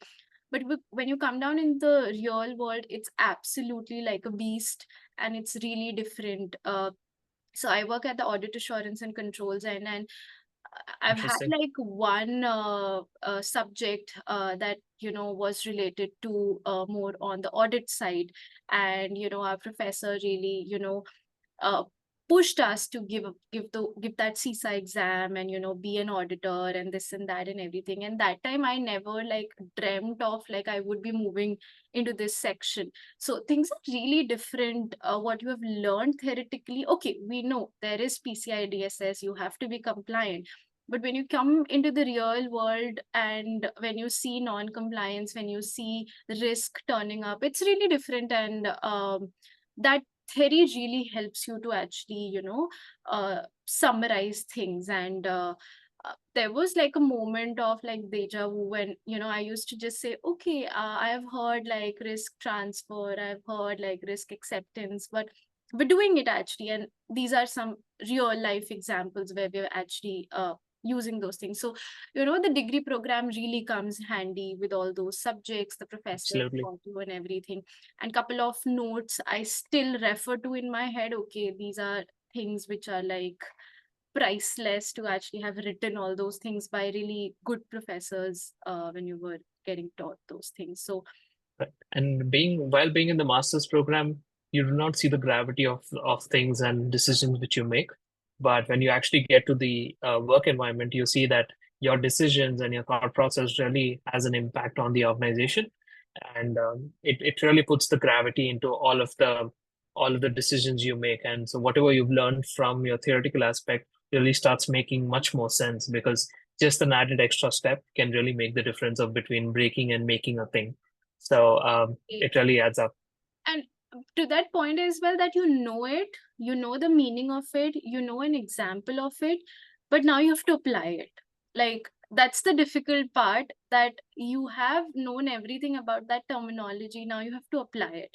But when you come down in the real world, it's absolutely like a beast, and it's really different. So I work at the audit assurance and controls, and I've had Interesting. like one subject that was related to more on the audit side, and our professor really uh, pushed us to give that CISA exam, and be an auditor and this and that and everything. And that time I never like dreamt of like I would be moving into this section. So things are really different. What you have learned theoretically, okay, we know there is PCI DSS, you have to be compliant. But when you come into the real world, and when you see non-compliance, when you see risk turning up, it's really different. And that theory really helps you to actually summarize things. And there was like a moment of like deja vu, when I used to just say, okay, I have heard like risk transfer, I've heard like risk acceptance, but we're doing it actually. And these are some real life examples where we're actually using those things. So the degree program really comes handy with all those subjects the professor Absolutely. taught you and everything. And couple of notes I still refer to in my head. Okay, these are things which are like priceless, to actually have written all those things by really good professors when you were getting taught those things. So Right. And while being in the master's program, you do not see the gravity of things and decisions which you make. But when you actually get to the work environment, you see that your decisions and your thought process really has an impact on the organization, and it really puts the gravity into all of the decisions you make. And so whatever you've learned from your theoretical aspect really starts making much more sense, because just an added extra step can really make the difference of between breaking and making a thing. So eh, it really adds up. and to that point as well, that it, the meaning of it, an example of it, but now you have to apply it. Like that's the difficult part, that you have known everything about that terminology, now you have to apply it.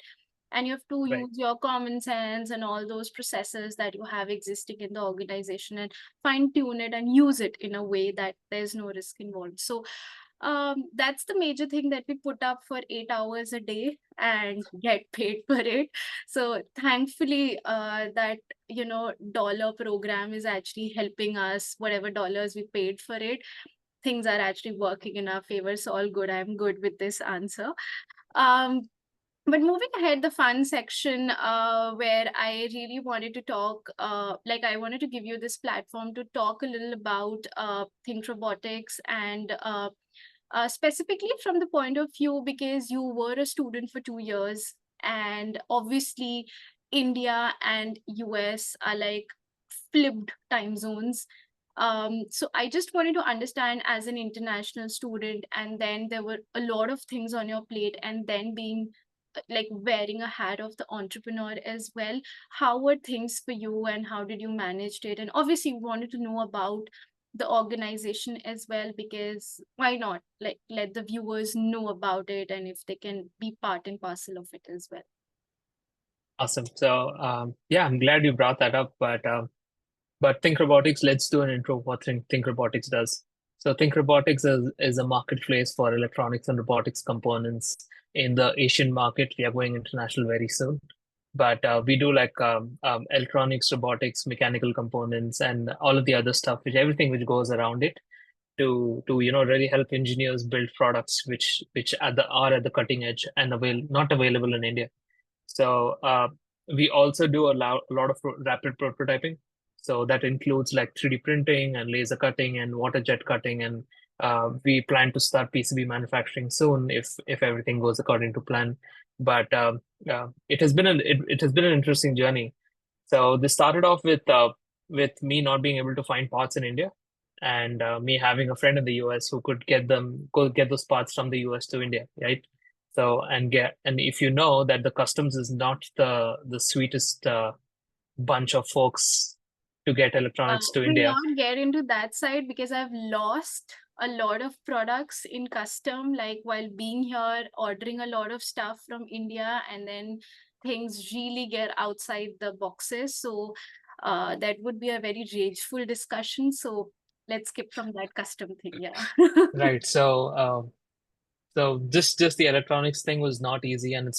And you have to Right. use your common sense and all those processes that you have existing in the organization, and fine tune it and use it in a way that there's no risk involved. So that's the major thing, that we put up for 8 hours a day and get paid for it. So thankfully, that dollar program is actually helping us. Whatever dollars we paid for it, things are actually working in our favor. So all good. I'm good with this answer. Um, but moving ahead, the fun section, where I really wanted to talk, like I wanted to give you this platform to talk a little about think robotics, and specifically from the point of view, because you were a student for 2 years, and obviously India and US are like flipped time zones. So I just wanted to understand, as an international student, and then there were a lot of things on your plate, and then being like wearing a hat of the entrepreneur as well, how were things for you, and how did you manage it? And obviously we wanted to know about the organization as well, because why not like let the viewers know about it, and if they can be part and parcel of it as well. Awesome. So yeah, I'm glad you brought that up. But Think Robotics, let's do an intro of what Think Robotics does. So Think Robotics is a marketplace for electronics and robotics components in the Asian market. We are going international very soon. But we do like electronics, robotics, mechanical components, and all of the other stuff, which everything which goes around it, to really help engineers build products which are at the cutting edge and not available in India. So we also do a lot of rapid prototyping. So that includes like 3D printing and laser cutting and water jet cutting. And we plan to start PCB manufacturing soon if everything goes according to plan. But it has been an interesting journey. So this started off with with me not being able to find parts in India, and me having a friend in the US who could get those parts from the US to India, right? So and if you know that the customs is not the sweetest bunch of folks to get electronics to We'll India. not get into that side because I've lost a lot of products in custom, like while being here, ordering a lot of stuff from India, and then things really get outside the boxes. So that would be a very rageful discussion. So let's skip from that custom thing. Yeah. Right. So just the electronics thing was not easy, and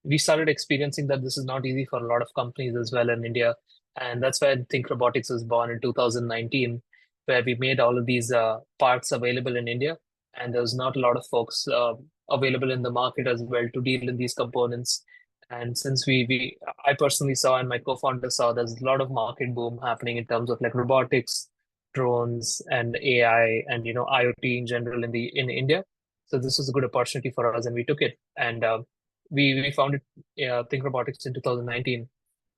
we started experiencing that this is not easy for a lot of companies as well in India, and that's why Think Robotics was born in 2019, where we made all of these parts available in India, and there was not a lot of folks available in the market as well to deal in these components. And since we I personally saw and my co-founder saw there's a lot of market boom happening in terms of like robotics, drones, and AI, and IoT in general in India. So this was a good opportunity for us, and we took it. And we founded Think Robotics in 2019.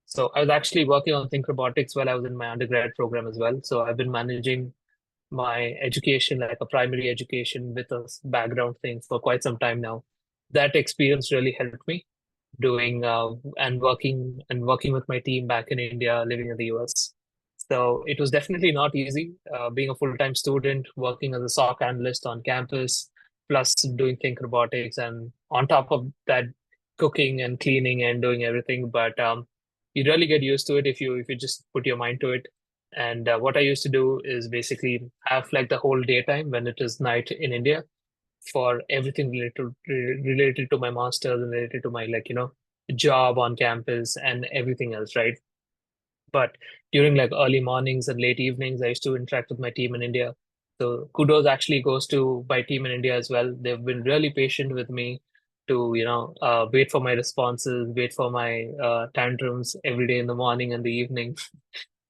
So I was actually working on Think Robotics while I was in my undergrad program as well. So I've been managing my education, like a primary education with a background thing for quite some time now. That experience really helped me doing and working with my team back in India, living in the US. So it was definitely not easy being a full-time student, working as a SOC analyst on campus, plus doing Think Robotics, and on top of that, cooking and cleaning and doing everything. But you really get used to it if you just put your mind to it. And what I used to do is basically have like the whole daytime when it is night in India for everything related to my master's and related to my job on campus and everything else, right? But during like early mornings and late evenings, I used to interact with my team in India. So kudos actually goes to my team in India as well. They've been really patient with me to, wait for my responses, wait for my tantrums every day in the morning and the evening,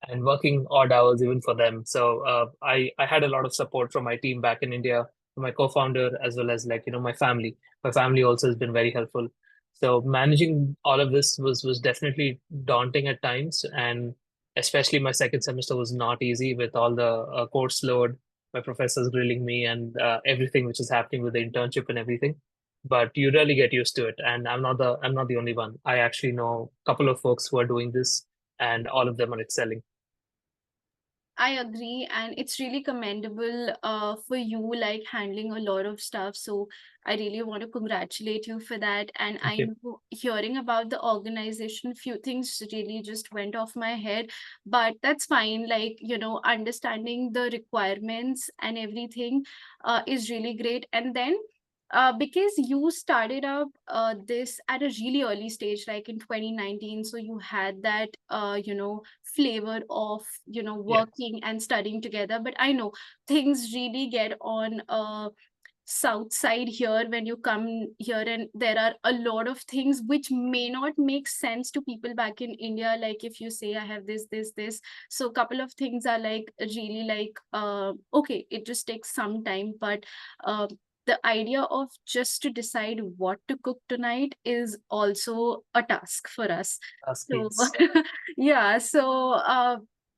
and working odd hours even for them. So I had a lot of support from my team back in India, from my co-founder, as well as my family. My family also has been very helpful. So managing all of this was definitely daunting at times, and especially my second semester was not easy with all the course load, my professors grilling me, and everything which is happening with the internship and everything. But you really get used to it, and I'm not the only one. I actually know a couple of folks who are doing this, and all of them are excelling. I agree, and it's really commendable for you, like handling a lot of stuff. So I really want to congratulate you for that. And Thank I you. know hearing about the organization, few things really just went off my head, but that's fine. Like, understanding the requirements and everything is really great. And then because you started up this at a really early stage, like in 2019, so you had that flavor of Yeah, working and studying together. But I know things really get on south side here when you come here, and there are a lot of things which may not make sense to people back in India. Like if you say I have this, so a couple of things are like really like okay, it just takes some time, but uh, the idea of just to decide what to cook tonight is also a task for us. So skills. yeah, so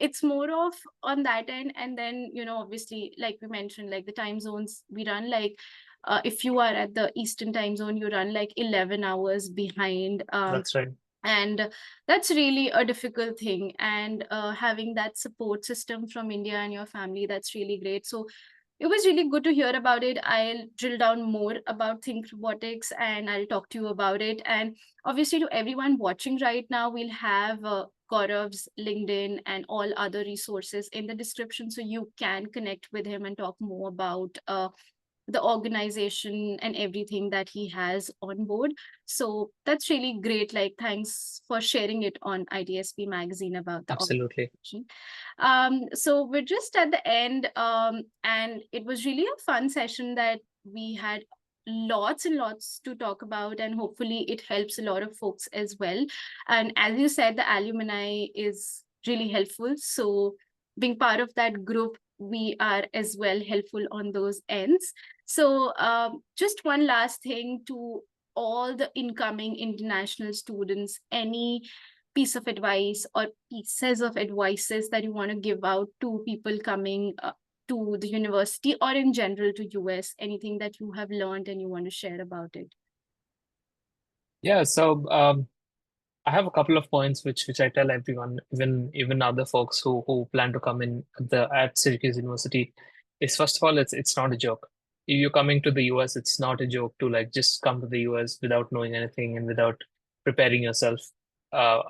it's more of on that end. And then obviously, like we mentioned, like the time zones we run, like if you are at the eastern time zone, you run like 11 hours behind. That's right. And that's really a difficult thing, and having that support system from India and your family, that's really great. So it was really good to hear about it. I'll drill down more about Think Robotics and I'll talk to you about it. And obviously, to everyone watching right now, we'll have Gaurav's LinkedIn and all other resources in the description, so you can connect with him and talk more about the organization and everything that he has on board. So that's really great. Like, thanks for sharing it on ITSP magazine about the Absolutely. organization. So we're just at the end, and it was really a fun session that we had lots and lots to talk about, and hopefully it helps a lot of folks as well. And as you said, the alumni is really helpful. So being part of that group, we are as well helpful on those ends. So just one last thing to all the incoming international students, any piece of advice or pieces of advices that you want to give out to people coming to the university or in general to US? Anything that you have learned and you want to share about it? Yeah, so I have a couple of points which I tell everyone, even other folks who plan to come in at Syracuse University, is first of all, it's not a joke. If you're coming to the US, it's not a joke to like just come to the US without knowing anything and without preparing yourself. Uh,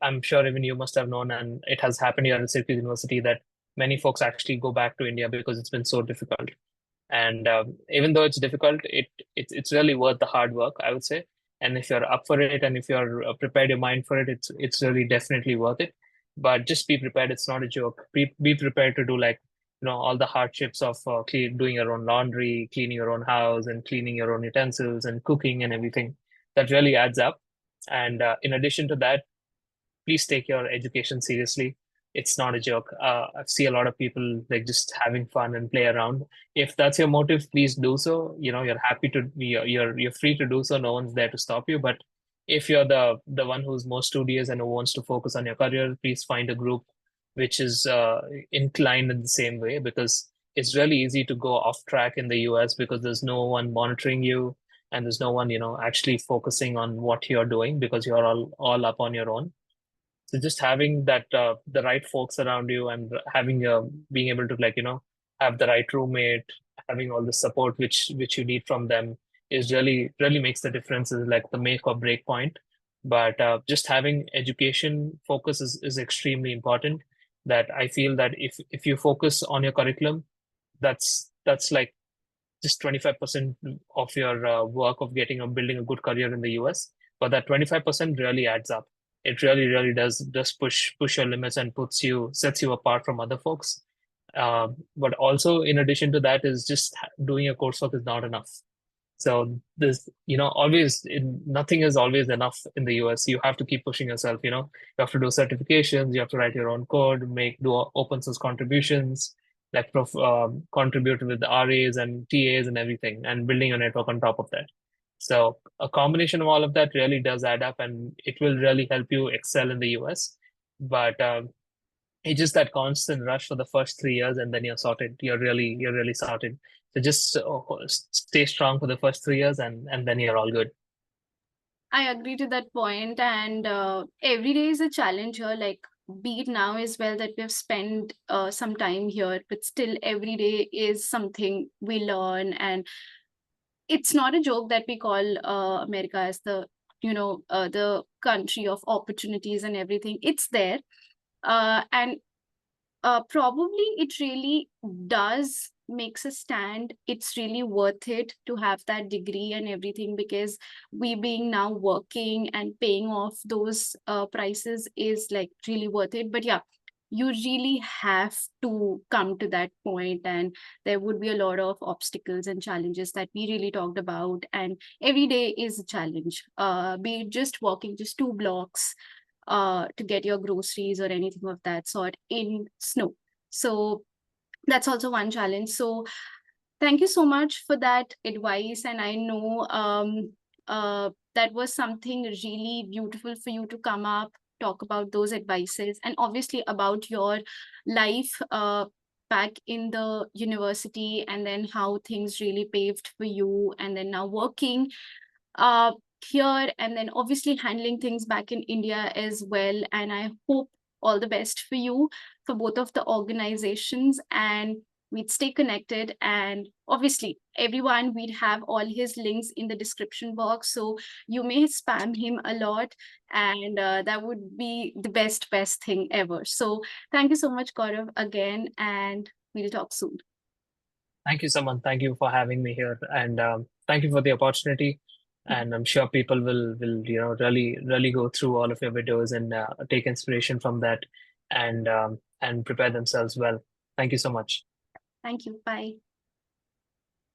I'm sure even you must have known, and it has happened here at Syracuse University that many folks actually go back to India because it's been so difficult. And even though it's difficult, it's really worth the hard work, I would say. And if you're up for it, and if you're prepared your mind for it, it's really definitely worth it. But just be prepared. It's not a joke. Be prepared to do like all the hardships of doing your own laundry, cleaning your own house, and cleaning your own utensils, and cooking and everything. That really adds up. And in addition to that, please take your education seriously. It's not a joke. I see a lot of people like just having fun and play around. If that's your motive, please do so. You're happy to be, you're free to do so. No one's there to stop you. But if you're the one who's more studious and who wants to focus on your career, please find a group which is inclined in the same way, because it's really easy to go off track in the US because there's no one monitoring you, and there's no one actually focusing on what you're doing because you're all up on your own. So just having that the right folks around you, and having being able to like have the right roommate, having all the support which you need from them is really makes the difference. Is like the make or break point. But just having education focus is extremely important. That I feel that if you focus on your curriculum, that's like just 25% of your work of getting or building a good career in the US. But that 25% really adds up. It really does push your limits and sets you apart from other folks. But also in addition to that is just doing your coursework is not enough. So this, nothing is always enough in the US. You have to keep pushing yourself. You have to do certifications. You have to write your own code, do open source contributions, like contribute with the RAs and TAs and everything, and building a network on top of that. So a combination of all of that really does add up, and it will really help you excel in the US. But it's just that constant rush for the first 3 years, and then you're sorted. You're really sorted. So just stay strong for the first 3 years, and then you're all good. I agree to that point, and every day is a challenge here. Like, be it now as well that we've spent some time here, but still every day is something we learn, and it's not a joke that we call America as the country of opportunities and everything. It's there, and probably it really does makes a stand. It's really worth it to have that degree and everything, because we being now working and paying off those prices is like really worth it. But yeah, you really have to come to that point, and there would be a lot of obstacles and challenges that we really talked about, and every day is a challenge, be it just walking just 2 blocks to get your groceries or anything of that sort in snow. So that's also one challenge. So thank you so much for that advice. And I know that was something really beautiful for you to come up, talk about those advices, and obviously about your life back in the university, and then how things really paved for you, and then now working uh, here, and then obviously handling things back in India as well. And I hope all the best for you for both of the organizations, and we'd stay connected. And obviously, everyone, we'd have all his links in the description box. So you may spam him a lot, and that would be the best thing ever. So thank you so much, Gaurav, again, and we'll talk soon. Thank you, Saman. Thank you for having me here, and thank you for the opportunity. And I'm sure people will really go through all of your videos and take inspiration from that, and prepare themselves well. Thank you so much. Thank you. Bye.